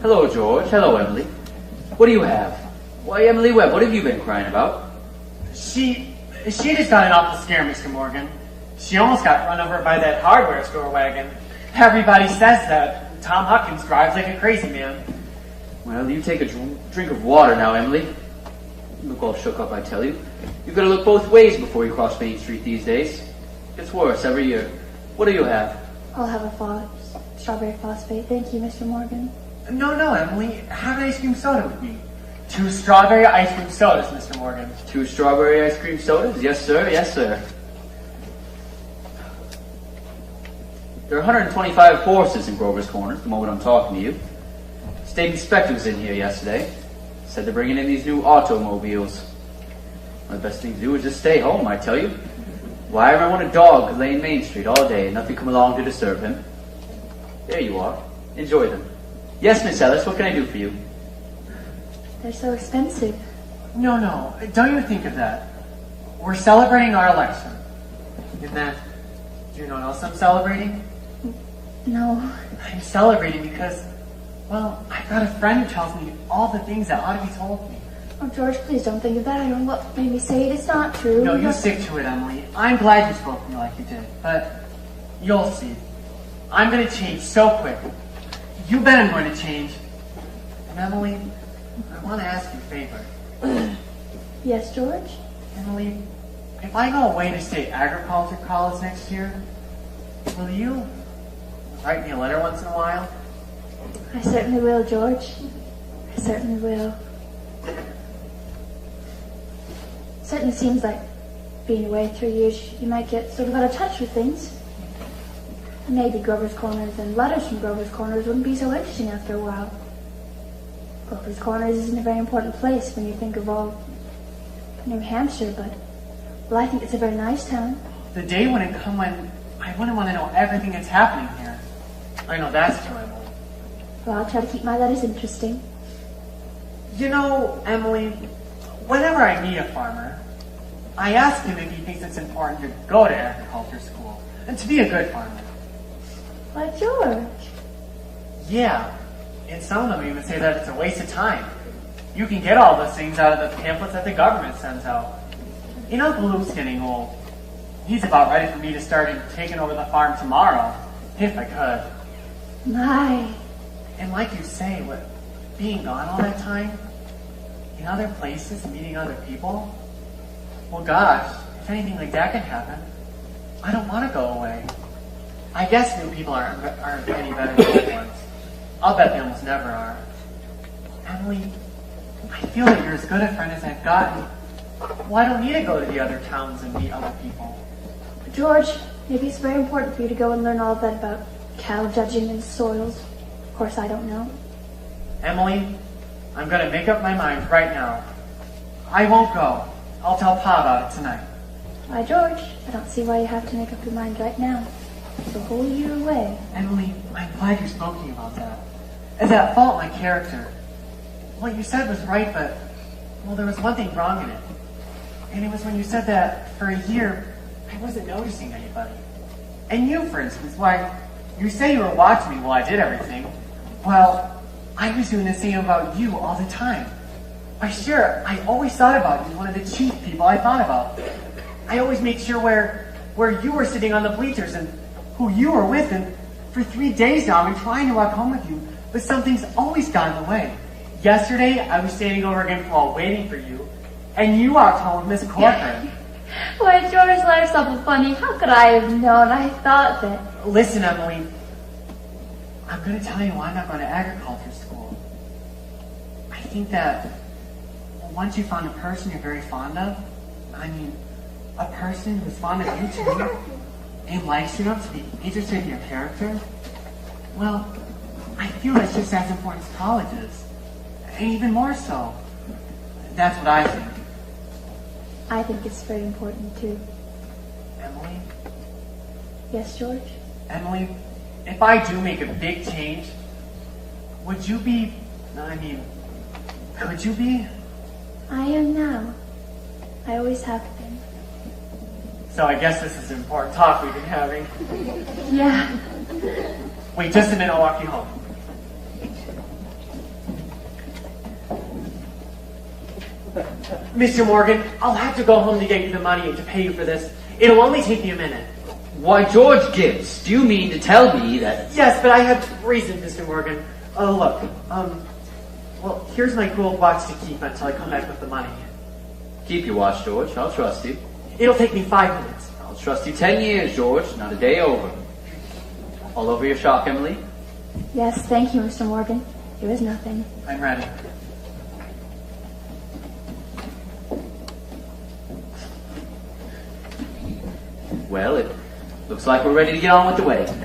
Hello, George. Hello, Emily. What do you have? Why, Emily Webb, what have you been crying about? She just got an awful scare, Mr. Morgan. She almost got run over by that hardware store wagon. Everybody says that Tom Huckins drives like a crazy man. Well, you take a drink of water now, Emily. You look all shook up, I tell you. You've got to look both ways before you cross Main Street these days. It's worse every year. What do you have? I'll have a strawberry phosphate. Thank you, Mr. Morgan. No, Emily. Have an ice cream soda with me. 2 strawberry ice cream sodas, Mr. Morgan. 2 strawberry ice cream sodas? Yes, sir. Yes, sir. There are 125 horses in Grover's Corners the moment I'm talking to you. State inspector was in here yesterday. Said they're bringing in these new automobiles. Well, the best thing to do is just stay home, I tell you. Why, I remember when a dog could lay in Main Street all day and nothing come along to disturb him. There you are. Enjoy them. Yes, Miss Ellis, what can I do for you? They're so expensive. No, don't you think of that. We're celebrating our election. And then, do you know what else I'm celebrating? No. I'm celebrating because, well, I've got a friend who tells me all the things that ought to be told me. Oh, George, please don't think of that. I don't know what made me say it. It's not true. No, you stick to it, Emily. I'm glad you spoke to me like you did, but you'll see. I'm going to change so quick. You bet I'm going to change. And Emily, I want to ask you a favor. Yes, George? Emily, if I go away to state agriculture college next year, will you write me a letter once in a while? I certainly will, George. I certainly will. Certainly seems like being away 3 years, you might get sort of out of touch with things. Maybe Grover's Corners and letters from Grover's Corners wouldn't be so interesting after a while. Grover's Corners isn't a very important place when you think of all New Hampshire, but, well, I think it's a very nice town. The day wouldn't come when I wouldn't want to know everything that's happening here. I know that's true, Emily. Well, I'll try to keep my letters interesting. You know, Emily, whenever I meet a farmer, I ask him if he thinks it's important to go to agriculture school and to be a good farmer. Why, George? Yeah, and some of them even say that it's a waste of time. You can get all those things out of the pamphlets that the government sends out. You know, Uncle Luke's getting old. He's about ready for me to start taking over the farm tomorrow, if I could. My. And like you say, with being gone all that time, in other places, meeting other people, well, gosh, if anything like that can happen, I don't want to go away. I guess new people aren't any better than old ones. I'll bet they almost never are. Emily, I feel that you're as good a friend as I've gotten. Well, I don't need to go to the other towns and meet other people. George, maybe it's very important for you to go and learn all that about cattle judging and soils. Of course, I don't know. Emily, I'm going to make up my mind right now. I won't go. I'll tell Pa about it tonight. Why, George, I don't see why you have to make up your mind right now. It's a whole year away. Emily, I'm glad you spoke to me about that. As at fault my character. What you said was right, but, well, there was one thing wrong in it. And it was when you said that for a year, I wasn't noticing anybody. And you, for instance, why, you say you were watching me while I did everything. Well, I was doing the same about you all the time. Why, sure, I always thought about you as one of the chief people I thought about. I always made sure where you were sitting on the bleachers and who you were with and For 3 days now, I've been trying to walk home with you, but something's always got in the way. Yesterday, I was standing over against the wall waiting for you, and you walked home with Miss Corcoran. Why, George, life's so funny. How could I have known? I thought that... Listen, Emily, I'm going to tell you why I'm not going to agriculture school. I think that once you found a person you're very fond of, I mean, a person who's fond of you too, and likes you enough to be interested in your character, well, I feel that's just as important as college is. And even more so. That's what I think. I think it's very important, too. Emily? Yes, George? Emily, if I do make a big change, would you be, could you be? I am now. I always have been. So I guess this is an important talk we've been having. Yeah. Wait just a minute, I'll walk you home. Mr. Morgan, I'll have to go home to get you the money and to pay you for this. It'll only take me a minute. Why, George Gibbs, do you mean to tell me that... Yes, but I have reasons, Mr. Morgan. Oh, look, well, here's my gold watch to keep until I come back with the money. Keep your watch, George. I'll trust you. It'll take me 5 minutes. I'll trust you 10 years, George. Not a day over. All over your shop, Emily? Yes, thank you, Mr. Morgan. There is nothing. I'm ready. Well, it looks like we're ready to get on with the wedding.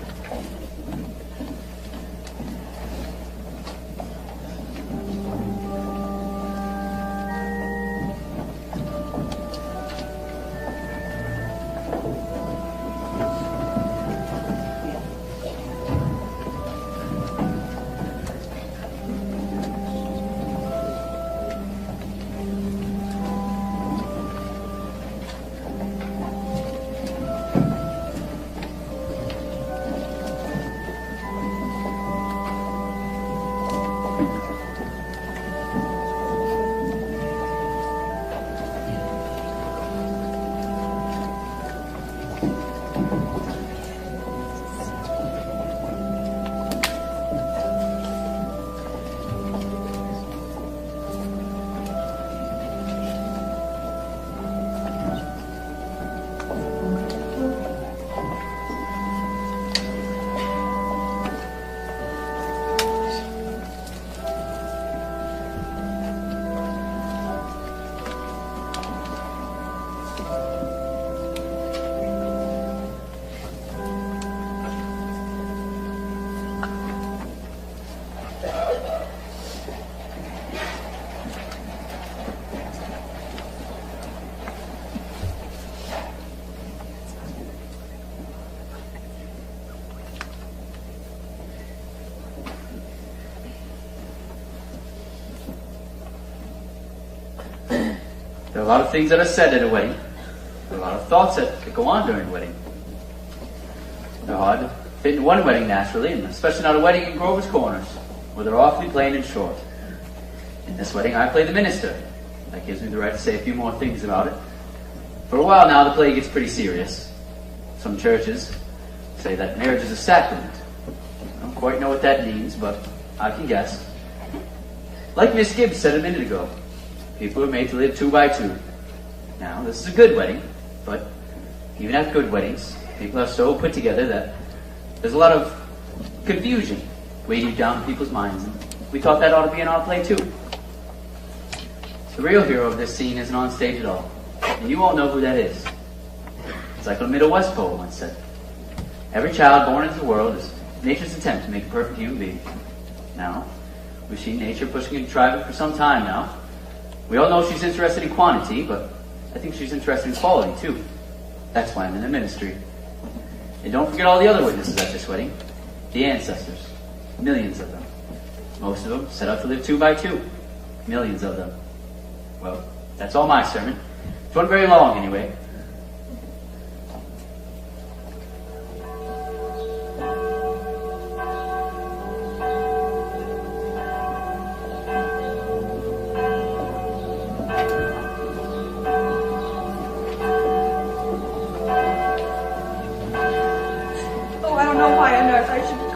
There are a lot of things that are said at a wedding. There are a lot of thoughts that go on during a wedding. They're hard to fit in one wedding naturally, and especially not a wedding in Grover's Corners, where they're awfully plain and short. In this wedding, I play the minister. That gives me the right to say a few more things about it. For a while now, the play gets pretty serious. Some churches say that marriage is a sacrament. I don't quite know what that means, but I can guess. Like Miss Gibbs said a minute ago, people are made to live 2 by 2. Now, this is a good wedding, but even at good weddings, people are so put together that there's a lot of confusion way deep down in people's minds. And we thought that ought to be in our play too. The real hero of this scene isn't on stage at all, and you all know who that is. It's like a Middle West poet once said. Every child born into the world is nature's attempt to make a perfect human being. Now, we've seen nature pushing and driving for some time now. We all know she's interested in quantity, but I think she's interested in quality too. That's why I'm in the ministry. And don't forget all the other witnesses at this wedding. The ancestors. Millions of them. Most of them set out to live 2 by 2. Millions of them. Well, that's all my sermon. It wasn't very long anyway. Oh, I don't know why on earth I should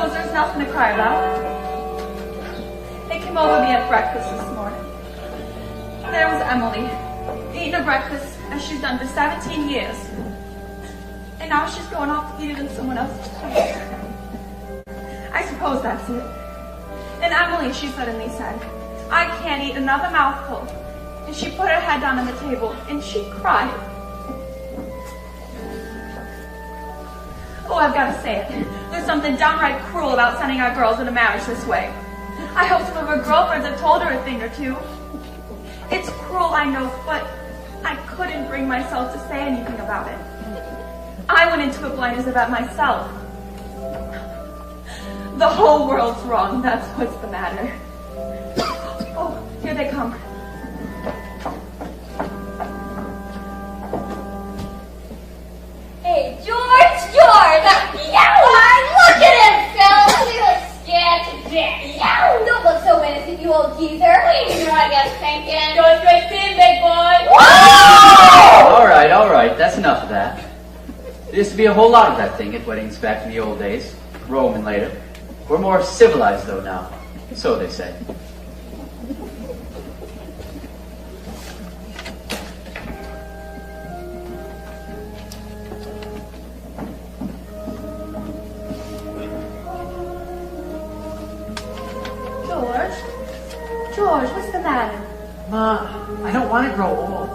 suppose there's nothing to cry about. They came over me at breakfast this morning. There was Emily, eating her breakfast as she's done for 17 years. And now she's going off to eat it in someone else's place. I suppose that's it. And Emily, she suddenly said, I can't eat another mouthful. And she put her head down on the table and she cried. Oh, I've got to say it. There's something downright cruel about sending our girls into marriage this way. I hope some of her girlfriends have told her a thing or two. It's cruel, I know, but I couldn't bring myself to say anything about it. I went into a blind as a vet myself. The whole world's wrong, that's what's the matter. Oh, here they come. Hey, George! Yow! Look at him, Phil! He looks scared to death. Yow! Don't look so innocent, you old geezer. You know I guess thinking. Go straight in, big boy. All right, that's enough of that. There used to be a whole lot of that thing at weddings back in the old days, Rome and later. We're more civilized, though, now. So they say. George, what's the matter? Ma, I don't want to grow old.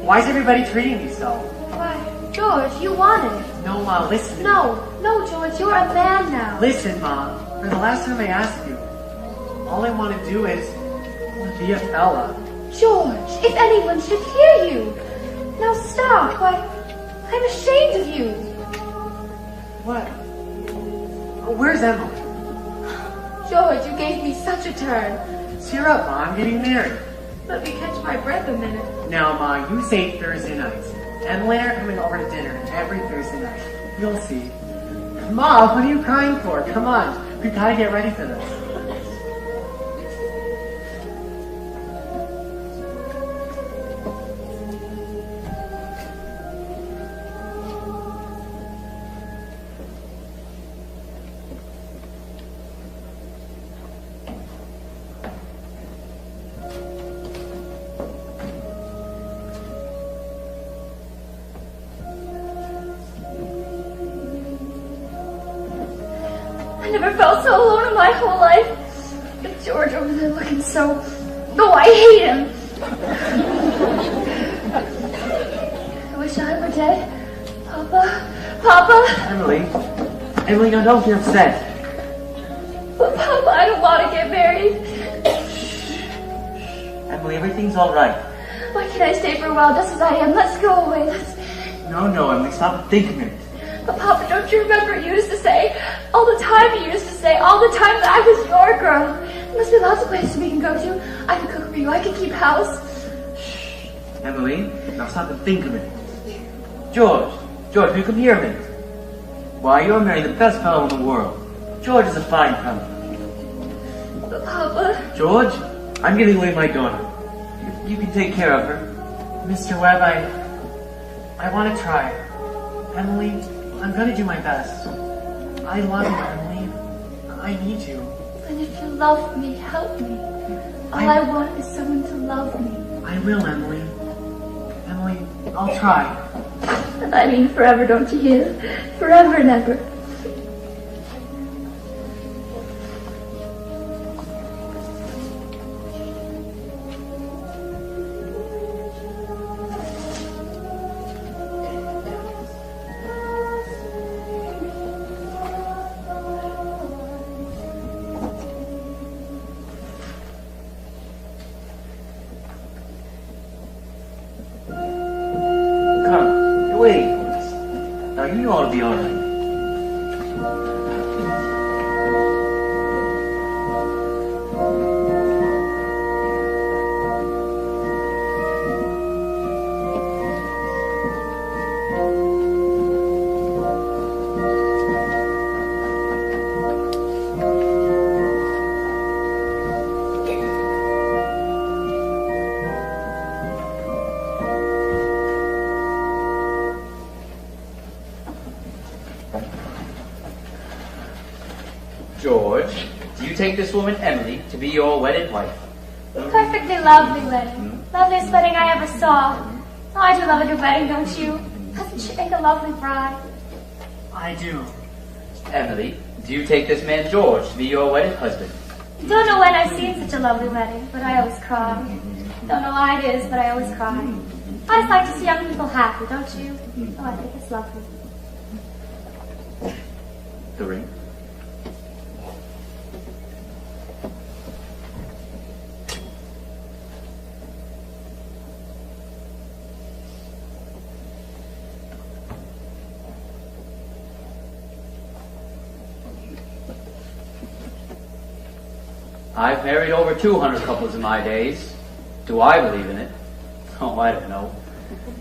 Why is everybody treating me so? Why, George, you wanted it. No, Ma, listen. No, George, you're a man now. Listen, Ma. For the last time I asked you, all I want to do is be a fella. George, if anyone should hear you. Now stop. Why, I'm ashamed of you. What? Where's Emily? George, you gave me such a turn. Cheer up, Ma. I'm getting married. Let me catch my breath a minute. Now, Ma, you say Thursday nights. Emily and I are coming over to dinner every Thursday night. You'll see. Ma, what are you crying for? Come on. We gotta get ready for this. I never felt so alone in my whole life. But George over there looking so... Oh, I hate him. I wish I were dead. Papa? Emily, no, don't get upset. But Papa, I don't want to get married. Emily, everything's all right. Why can't I stay for a while just as I am? Let's go away. No, Emily, stop and think a minute. But Papa, don't you remember you used to say, all the time that I was your girl. There must be lots of places we can go to. I can cook for you, I can keep house. Emily, now stop and think a minute. George, will you come here a minute? Why, you're marrying the best fellow in the world. George is a fine fellow. But Papa... George, I'm giving away my daughter. You can take care of her. Mr. Webb, I want to try. Emily, I'm going to do my best. I love you, Emily. I need you. And if you love me, help me. All I want is someone to love me. I will, Emily. Emily, I'll try. And I mean forever, don't you hear? Forever and ever. Now you ought to be all right. George, do you take this woman, Emily, to be your wedded wife? Perfectly lovely wedding. Loveliest wedding I ever saw. Oh, I do love a good wedding, don't you? Doesn't she make a lovely bride? I do. Emily, do you take this man, George, to be your wedded husband? Don't know when I've seen such a lovely wedding, but I always cry. Don't know why it is, but I always cry. I just like to see young people happy, don't you? Oh, I think it's lovely. The ring. I've married over 200 couples in my days. Do I believe in it? Oh, I don't know.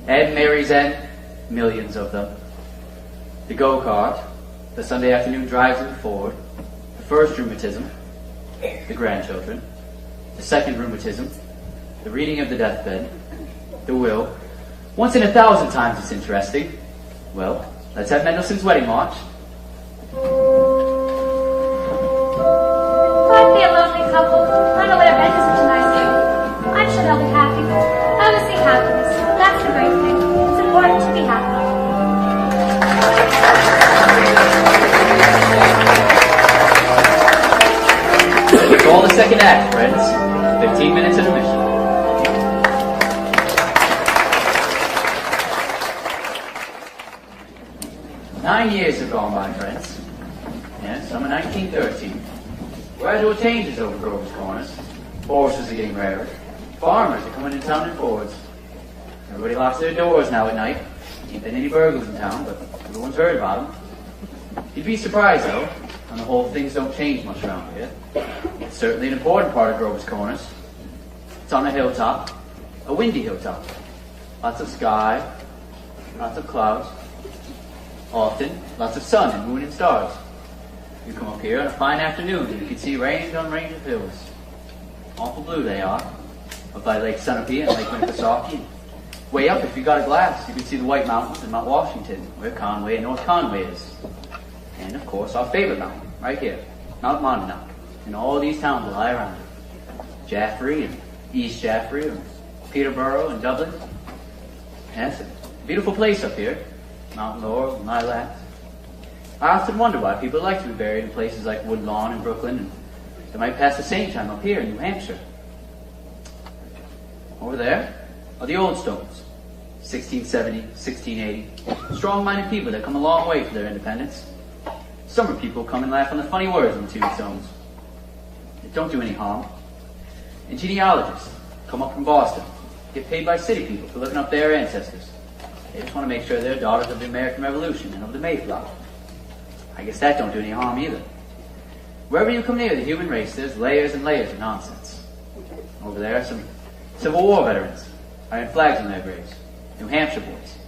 Ed marries Ed, millions of them. The go-kart, the Sunday afternoon drives in Ford, the first rheumatism, the grandchildren, the second rheumatism, the reading of the deathbed, the will. Once in 1,000 times it's interesting. Well, let's have Mendelssohn's Wedding March. I'd be a lonely couple. I know what I've been to such a nice couple. I'm sure they'll be happy. I always see happiness. That's the great thing. It's important to be happy. Call the second act, friends. 15 minutes intermission. Nine years have gone by, friends. Yes, summer 1913. Gradual changes over Grover's Corners. Horses are getting rarer. Farmers are coming into town in Fords. Everybody locks their doors now at night. Ain't been any burglars in town, but everyone's heard about them. You'd be surprised, though, on the whole, things don't change much around here. It's certainly an important part of Grover's Corners. It's on a hilltop, a windy hilltop. Lots of sky, lots of clouds. Often, lots of sun and moon and stars. You come up here on a fine afternoon and you can see range on range of hills. Awful blue they are, up by Lake Sunapee and Lake Winnipesaukee. Way up, if you got a glass, you can see the White Mountains and Mount Washington, where Conway and North Conway is. And, of course, our favorite mountain, right here, Mount Monadnock, and all these towns that lie around it. Jaffrey and East Jaffrey, and Peterborough and Dublin. Yes, a beautiful place up here, Mount Laurel and Lilacs. I often wonder why people like to be buried in places like Woodlawn in Brooklyn, and they might pass the same time up here in New Hampshire. Over there are the Old Stones, 1670, 1680. Strong-minded people that come a long way for their independence. Summer people come and laugh on the funny words in the tombstones. They don't do any harm. And genealogists come up from Boston, get paid by city people for looking up their ancestors. They just want to make sure they're daughters of the American Revolution and of the Mayflower. I guess that don't do any harm either. Wherever you come near the human race, there's layers and layers of nonsense. Over there are some Civil War veterans, iron flags on their graves, New Hampshire boys.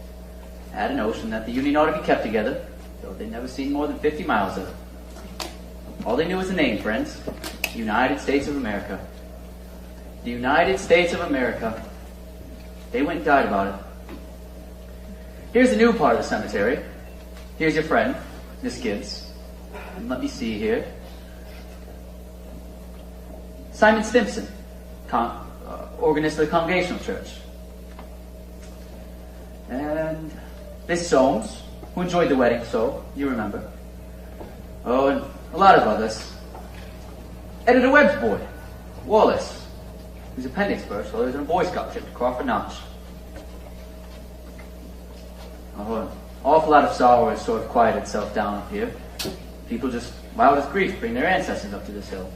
I had a notion that the Union ought to be kept together, though they'd never seen more than 50 miles of it. All they knew was the name, friends. The United States of America. The United States of America. They went and died about it. Here's the new part of the cemetery. Here's your friend, Miss Gibbs. And let me see here. Simon Stimson, organist of the Congregational Church. And Miss Soames, who enjoyed the wedding, so you remember. Oh, and a lot of others. Editor Webb's boy, Wallace, whose appendix burst while he was in a Boy Scout trip to Crawford Notch. Oh, an awful lot of sorrow has sort of quieted itself down up here. People just, wild as grief, bring their ancestors up to this hill.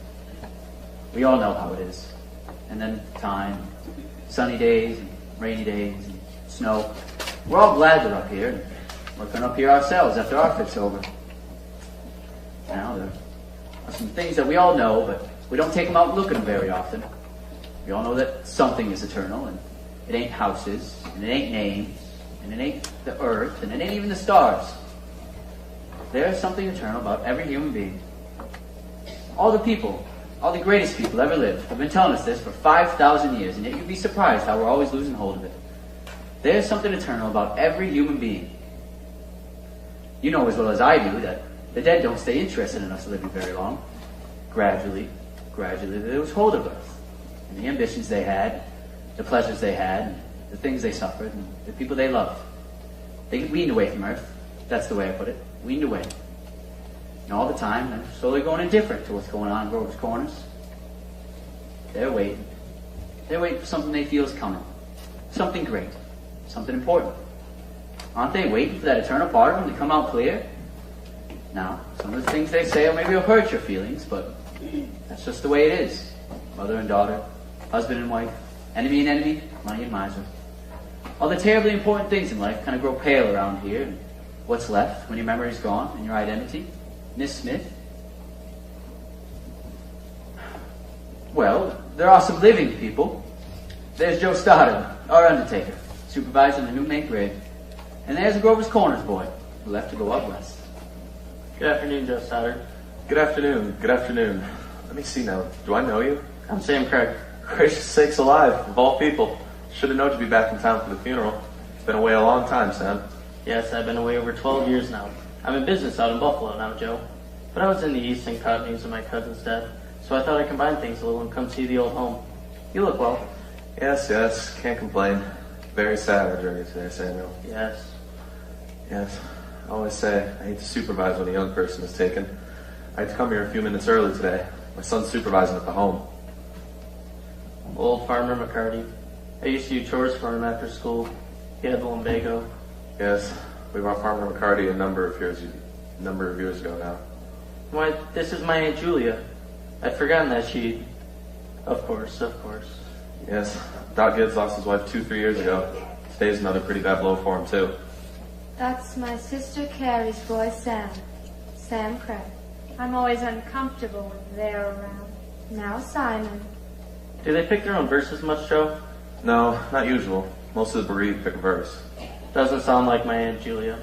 We all know how it is. And then time, sunny days, and rainy days, and snow. We're all glad they're up here. We're going up here ourselves after our fit's over. Now, there are some things that we all know, but we don't take them out and look at them very often. We all know that something is eternal, and it ain't houses, and it ain't names, and it ain't the earth, and it ain't even the stars. There's something eternal about every human being. All the people, all the greatest people ever lived, have been telling us this for 5,000 years, and yet you'd be surprised how we're always losing hold of it. There's something eternal about every human being. You know as well as I do that The dead don't stay interested in us living very long. Gradually, they lose hold of us. And the ambitions they had, the pleasures they had, and the things they suffered, and the people they loved. They get weaned away from Earth. That's the way I put it. Weaned away. And all the time, they're slowly going indifferent to what's going on in Grover's Corners. They're waiting. They're waiting for something they feel is coming. Something great. Something important. Aren't they waiting for that eternal part of them to come out clear? Now, some of the things they say maybe will hurt your feelings, but that's just the way it is. Mother and daughter, husband and wife, enemy and enemy, money and miser. All the terribly important things in life kind of grow pale around here. And what's left when your memory's gone and your identity? Miss Smith? Well, there are some living people. There's Joe Stoddard, our undertaker, supervising the new make grave. And there's the Grover's Corners boy, who left to go up west. Good afternoon, Joe Stoddard. Good afternoon. Good afternoon. Let me see now. Do I know you? I'm Sam Craig. Gracious sakes alive, of all people. Should have known you'd be back in town for the funeral. Been away a long time, Sam. Yes, I've been away over 12 years now. I'm in business out in Buffalo now, Joe. But I was in the East and caught news of my cousin's death, so I thought I'd combine things a little and come see the old home. You look well. Yes. Can't complain. Very sad our journey today, Samuel. Yes. I always say I hate to supervise when a young person is taken. I had to come here a few minutes early today. My son's supervising at the home. Old Farmer McCarty. I used to do chores for him after school. He had the lumbago. Yes, we brought Farmer McCarty a number of years ago now. Why, this is my Aunt Julia. I'd forgotten that she... Of course. Yes, Doc Gibbs lost his wife 2-3 years ago. Today's another pretty bad blow for him, too. That's my sister Carrie's boy, Sam. Sam Craig. I'm always uncomfortable when they're around. Now Simon. Do they pick their own verses much, Joe? No, not usual. Most of the bereaved pick a verse. Doesn't sound like my Aunt Julia.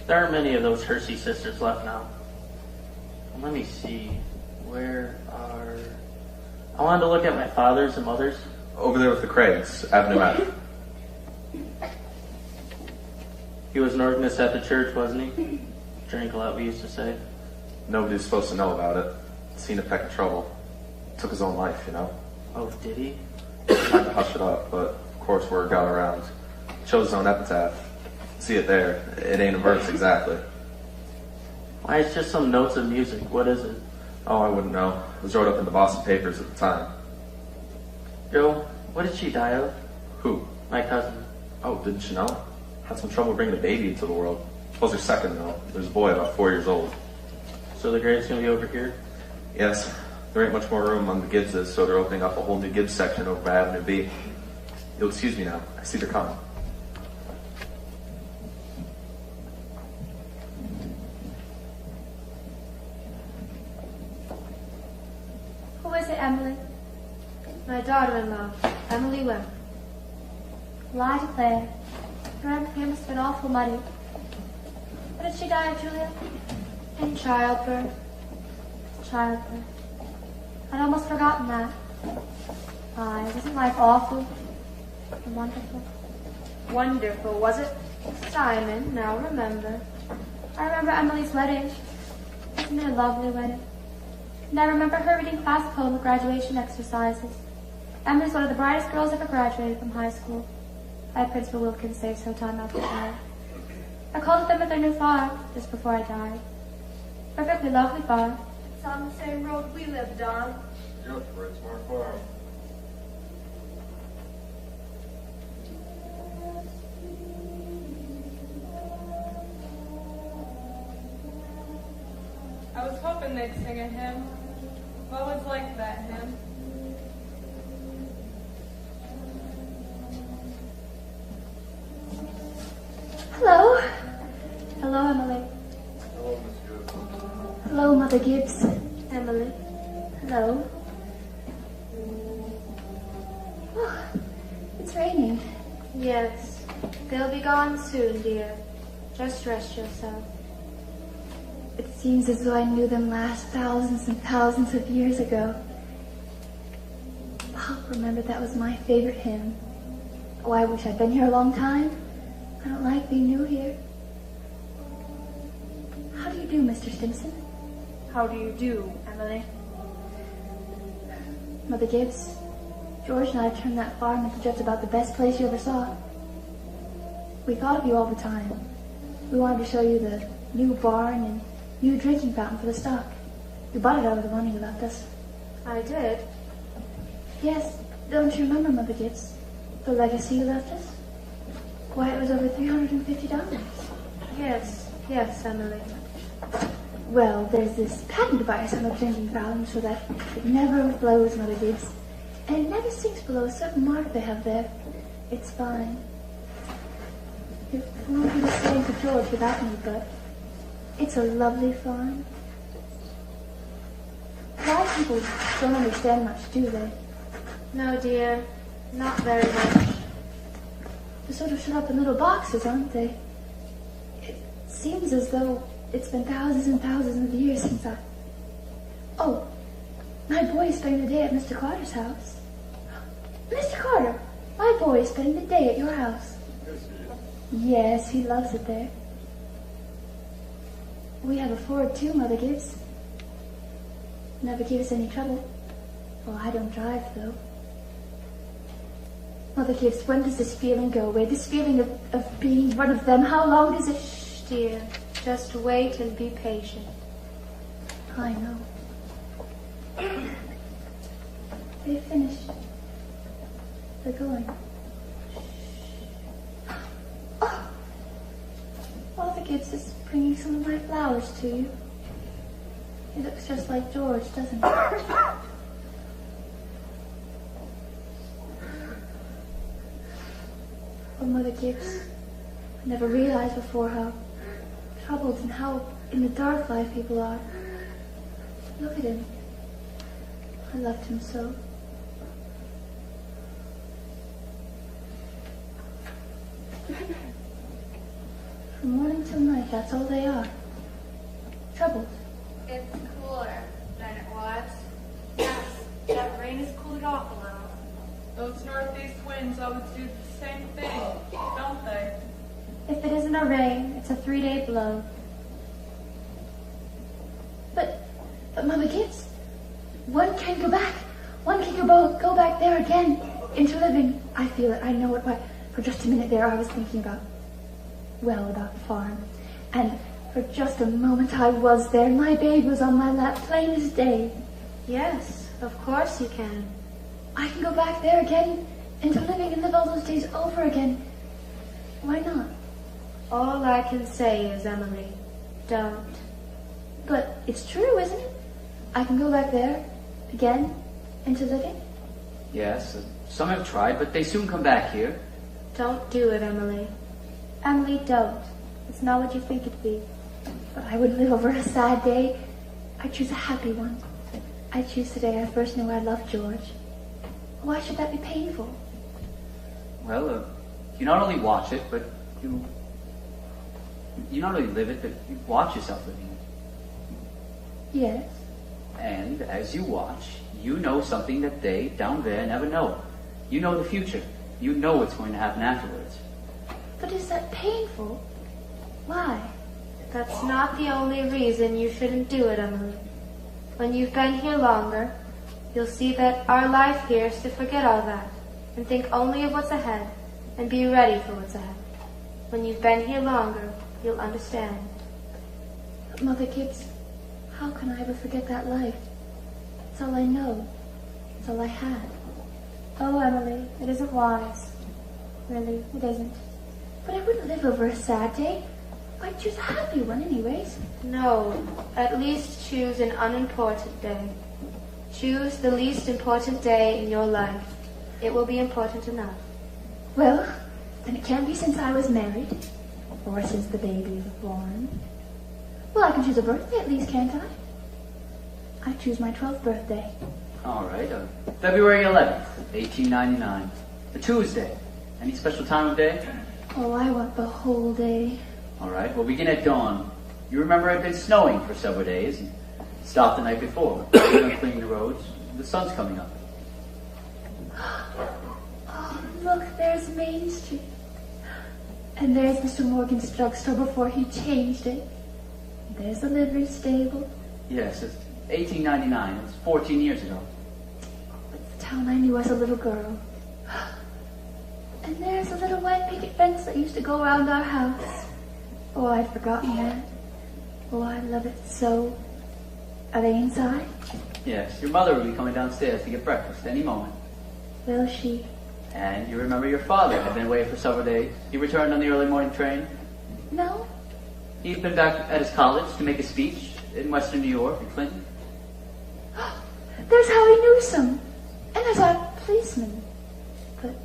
There aren't many of those Hersey sisters left now. Let me see. Where are... I wanted to look at my father's and mother's. Over there with the Craigs, Avenue F. He was an organist at the church, wasn't he? Drank a lot, we used to say. Nobody's supposed to know about it. Seen a peck of trouble. Took his own life, you know. Oh, did he? Tried to hush it up, but of course word got around. Chose his own epitaph. See it there. It ain't a verse exactly. Why, it's just some notes of music. What is it? Oh, I wouldn't know. It was wrote up in the Boston papers at the time. Joe, what did she die of? Who? My cousin. Oh, didn't you know? Had some trouble bringing a baby into the world. Was her second, though. There's a boy about 4 years old. So the grave's gonna be over here? Yes. There ain't much more room among the Gibbses, so they're opening up a whole new Gibbs section over by Avenue B. You'll excuse me now. I see they're coming. Who is it, Emily? My daughter-in-law, Emily Webb. Well, I declare, her empire must have been awful muddy. What did she die of, Julia? In childbirth. Childbirth. I'd almost forgotten that. Aye, wasn't life awful and wonderful? Wonderful, was it? Simon, now remember. I remember Emily's wedding. Wasn't it a lovely wedding? And I remember her reading class poem at graduation exercises. Emily's one of the brightest girls ever graduated from high school. I had Principal Wilkins say so time after time. I called at them at their new farm just before I died. Perfectly lovely farm. It's on the same road we lived on. Yep, right, smart farm. I was hoping they'd sing a hymn. I've always liked that hymn. Hello. Hello, Emily. Hello, Miss Gibbs. Hello, Mother Gibbs. Emily. Hello. Oh, it's raining. Yes. They'll be gone soon, dear. Just rest yourself. It seems as though I knew them last thousands and thousands of years ago. Pop remembered that was my favorite hymn. Oh, I wish I'd been here a long time. I don't like being new here. How do you do, Mr. Stimson? How do you do, Emily? Mother Gibbs, George and I turned that farm into just about the best place you ever saw. We thought of you all the time. We wanted to show you the new barn and new drinking fountain for the stock. We bought it out of the money you left us. I did. Yes, don't you remember, Mother Gibbs? The legacy you left us? Why, it was over $350. Yes, Emily. Well, there's this patent device on the drinking fountain so that it never overflows, Mother Gibbs. And it never sinks below a certain mark they have there. It's fine. It won't be the same for George without me, but it's a lovely farm. A lot of people don't understand much, do they? No, dear, not very much. They're sort of shut up in little boxes, aren't they? It seems as though it's been thousands and thousands of years since I... Oh, my boy is spending the day at Mr. Carter's house. Mr. Carter, my boy is spending the day at your house. Yes, he loves it there. We have a Ford too, Mother Gibbs. Never gives us any trouble. Well, I don't drive, though. Mother Gibbs, when does this feeling go away? This feeling of being one of them, how long does it... Shh, dear. Just wait and be patient. I know. They've finished. They're going. Oh! Mother Gibbs is bringing some of my flowers to you. He looks just like George, doesn't he? Oh, Mother Gibbs, I never realized before how troubled and how in the dark life people are. Look at him. I loved him so. From morning till night, that's all they are. Troubled. It's cooler than it was. Yes, that rain has cooled it off a little. Those northeast winds always do the same thing, don't they? If it isn't a rain, it's a 3-day blow. But Mother Gibbs, one can go back. One can go back there again into living. I feel it. I know it. Why, for just a minute there, I was thinking about the farm. And for just a moment I was there. My babe was on my lap, plain as day. Yes, of course you can. I can go back there again into living and live all those days over again. Why not? All I can say is, Emily, don't. But it's true, isn't it? I can go back there again into living. Yes, some have tried, but they soon come back here. Don't do it, Emily. Emily, don't. It's not what you think it'd be. But I wouldn't live over a sad day. I'd choose a happy one. I'd choose the day I first knew I loved George. Why should that be painful? Well, you not only watch it, but you not only live it, but you watch yourself living it. Yes. And as you watch, you know something that they down there never know. You know the future. You know what's going to happen afterwards. But is that painful? Why? That's not the only reason you shouldn't do it, Emily. When you've been here longer, you'll see that our life here is to forget all that and think only of what's ahead and be ready for what's ahead. When you've been here longer, you'll understand. But Mother Gibbs, how can I ever forget that life? It's all I know. It's all I had. Oh, Emily, it isn't wise. Really, it isn't. But I wouldn't live over a sad day. I'd choose a happy one anyways. No, at least choose an unimportant day. Choose the least important day in your life. It will be important enough. Well, then it can't be since I was married. Or since the baby was born. Well, I can choose a birthday at least, can't I? I choose my 12th birthday. All right, February 11th, 1899. A Tuesday. Any special time of day? Oh, I want the whole day. All right, we'll begin at dawn. You remember it had been snowing for several days and stopped the night before. We're going to clean the roads. The sun's coming up. Oh, look, there's Main Street. And there's Mr. Morgan's drugstore before he changed it. There's a livery stable. Yes, it's 1899. It was 14 years ago. It's the town I knew as a little girl. And there's a little white picket fence that used to go around our house. Oh, I'd forgotten that. Oh, I love it so. Are they inside? Yes, your mother will be coming downstairs to get breakfast any moment. Will she? And you remember your father had been away for several days. He returned on the early morning train. No? He'd been back at his college to make a speech in Western New York in Clinton. There's Howie Newsom. And there's our policeman. But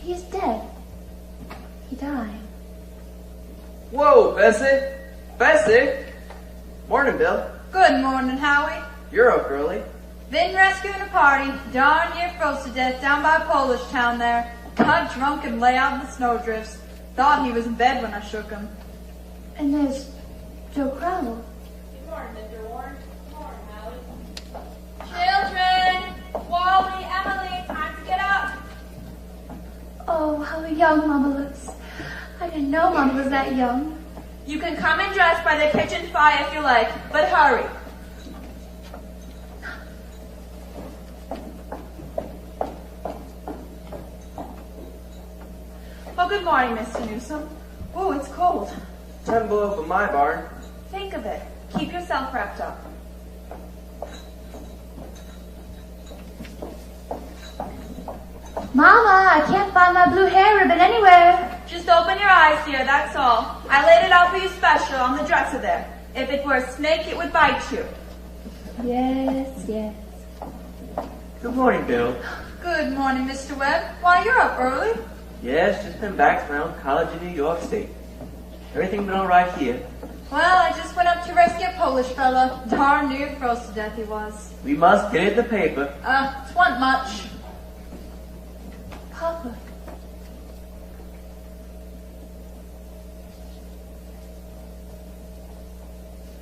he's dead. He died. Whoa, Bessie! Bessie! Morning, Bill. Good morning, Howie. You're up early. Been rescuing a party, darn near froze to death down by Polish town there. Got drunk and lay out in the snowdrifts. Thought he was in bed when I shook him. And there's Joe Crowell. Good morning, Mr. Warren. Good morning, Howie. Children! Wally, Emily, time to get up. Oh, how young Mama looks. I didn't know Mama was that young. You can come and dress by the kitchen fire if you like, but hurry. Oh, good morning, Mr. Newsom. Oh, it's cold. 10 below in my barn. Think of it. Keep yourself wrapped up. Mama, I can't find my blue hair ribbon anywhere. Just open your eyes, dear, that's all. I laid it out for you special on the dresser there. If it were a snake, it would bite you. Yes, yes. Good morning, Bill. Good morning, Mr. Webb. Why, you're up early. Yes, just been back from my own college in New York State. Everything been all right here? Well, I just went up to rescue a Polish fellow. Darn near froze to death he was. We must get it in the paper. Twa'n't much. Papa.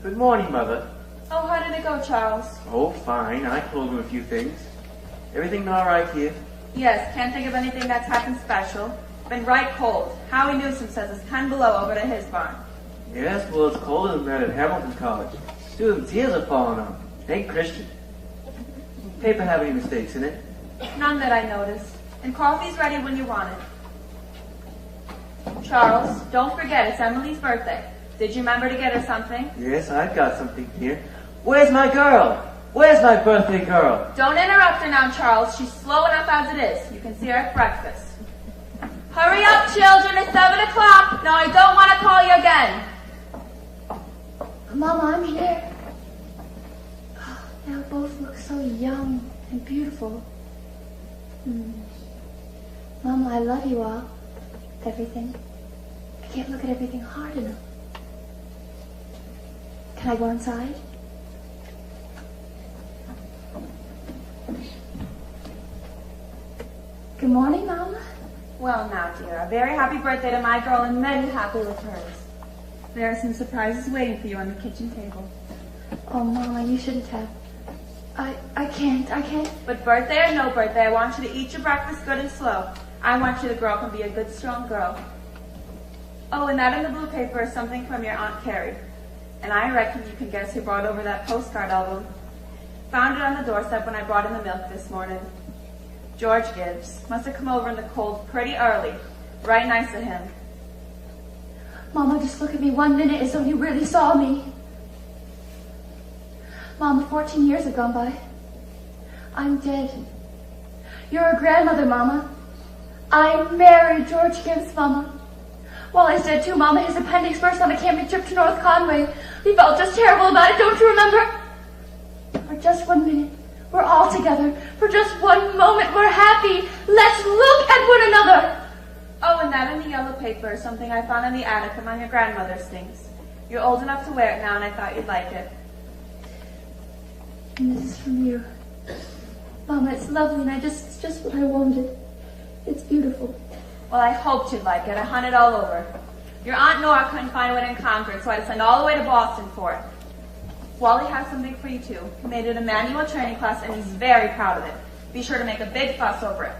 Good morning, Mother. Oh, how did it go, Charles? Oh, fine. I told him a few things. Everything all right here? Yes, can't think of anything that's happened special. Been right cold. Howie Newsom says it's 10 below over to his barn. Yes, well, it's colder than that at Hamilton College. Students' ears are falling out. Thank Christian. Paper have any mistakes in it? None that I noticed. And coffee's ready when you want it. Charles, don't forget it's Emily's birthday. Did you remember to get her something? Yes, I've got something here. Where's my girl? Where's my birthday girl? Don't interrupt her now, Charles. She's slow enough as it is. You can see her at breakfast. Hurry up, children. It's 7 o'clock. No, I don't want to call you again. Mama, I'm here. Oh, they both look so young and beautiful. Mama, I love you all. Everything. I can't look at everything hard enough. Can I go inside? Good morning, Mama. Well, now, dear, a very happy birthday to my girl and many happy returns. There are some surprises waiting for you on the kitchen table. Oh, Mama, you shouldn't have. I can't. But birthday or no birthday, I want you to eat your breakfast good and slow. I want you to grow up and be a good, strong girl. Oh, and that in the blue paper is something from your Aunt Carrie. And I reckon you can guess who brought over that postcard album. Found it on the doorstep when I brought in the milk this morning. George Gibbs. Must have come over in the cold pretty early. Right nice of him. Mama, just look at me 1 minute as though you really saw me. Mama, 14 years have gone by. I'm dead. You're a grandmother, Mama. I married George Gibbs, Mama. Wally's dead too, Mama. His appendix burst on a camping trip to North Conway. We felt just terrible about it, don't you remember? For just 1 minute, we're all together. For just 1 moment, we're happy. Let's look at one another. Oh, and that in the yellow paper is something I found in the attic among your grandmother's things. You're old enough to wear it now, and I thought you'd like it. And this is from you. Mama, it's lovely, and it's just what I wanted. It's beautiful. Well, I hoped you'd like it. I hunted all over. Your Aunt Nora couldn't find one in Concord, so I had to send all the way to Boston for it. Wally has something for you, too. He made it a manual training class, and he's very proud of it. Be sure to make a big fuss over it.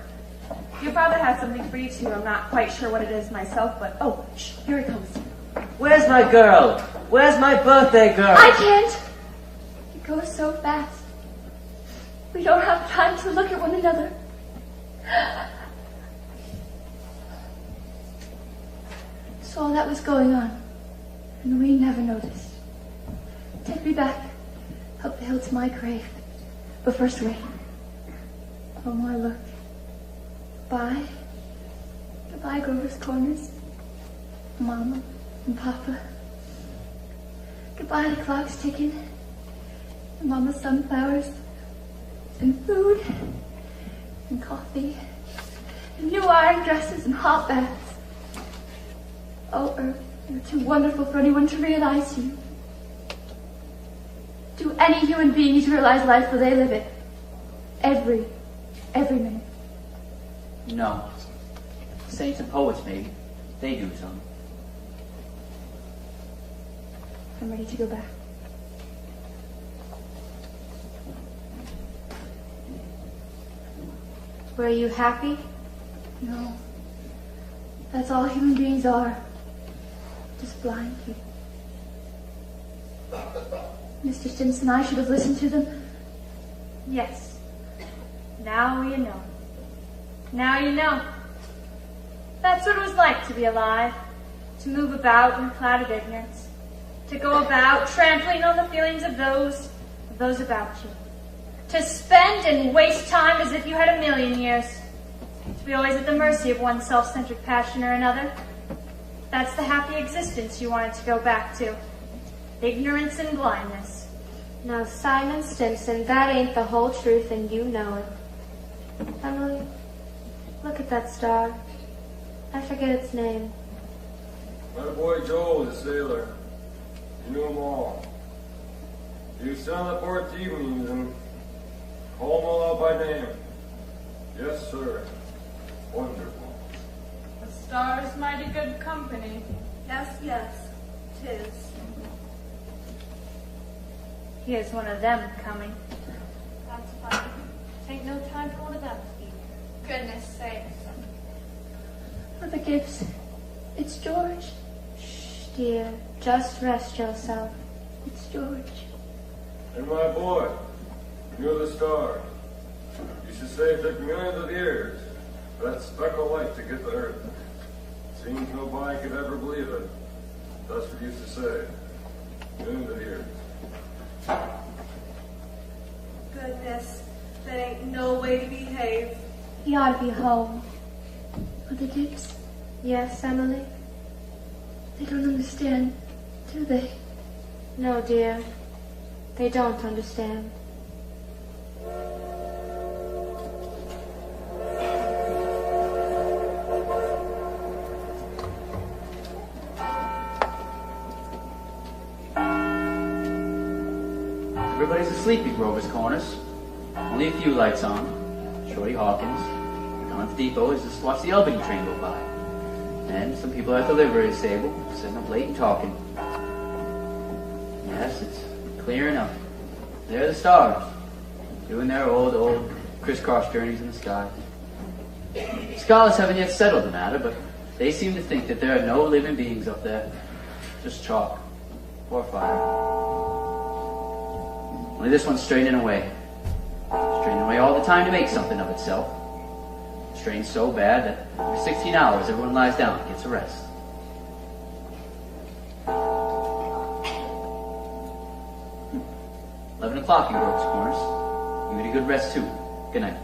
Your father has something for you, too. I'm not quite sure what it is myself, but... Oh, shh, here he comes. Where's my girl? Where's my birthday girl? I can't. It goes so fast. We don't have time to look at one another. So all that was going on, and we never noticed. Take me back, up the hill to my grave. But first wait. Oh my, look. Goodbye. Goodbye, Grover's Corners. Mama and Papa. Goodbye, the clock's ticking. And Mama's sunflowers. And food. And coffee. And new iron dresses and hot baths. Oh, Earth, you're too wonderful for anyone to realize you. Do any human being need to realize life where they live it? Every minute. No. Saints and poets, maybe. They do some. I'm ready to go back. Were you happy? No. That's all human beings are. Just blind people. Mr. Stimson, I should have listened to them. Yes. Now you know. Now you know. That's what it was like to be alive. To move about in a cloud of ignorance. To go about trampling on the feelings of those about you. To spend and waste time as if you had a million years. To be always at the mercy of one self-centered passion or another. That's the happy existence you wanted to go back to. Ignorance and blindness. Now, Simon Stimson, that ain't the whole truth, and you know it. Emily, look at that star. I forget its name. My boy Joe, the sailor. You knew them all. You sit on the port evenings and call them all out by name. Yes, sir. Wonderful. A star is mighty good company. Yes, yes, 'tis. Here's one of them coming. That's fine. Ain't no time for one of them either. Goodness sakes. Mother Gibbs, it's George. Shh, dear. Just rest yourself. It's George. And my boy, you're the star. You should say it took millions of years for that speck of light to get to Earth. Seems nobody could ever believe it. That's what you used to say. Millions of years. Goodness, that ain't no way to behave. He ought to be home. Mother Gibbs, Yes, Emily? they don't understand, do they? No, dear. They don't understand. Everybody's asleep in Grover's Corners. Only a few lights on. Shorty Hawkins. Down at the depot is just watch the Albany train go by. And some people at the livery stable sitting up late and talking. Yes, it's clear enough. They're the stars, doing their old crisscross journeys in the sky. Scholars haven't yet settled the matter, but they seem to think that there are no living beings up there. Just chalk. Or fire. Only this one's straining away. Straining away all the time to make something of itself. Strains so bad that every 16 hours everyone lies down and gets a rest. Hmm. 11 o'clock in Grove's Corners. You get a good rest too. Good night.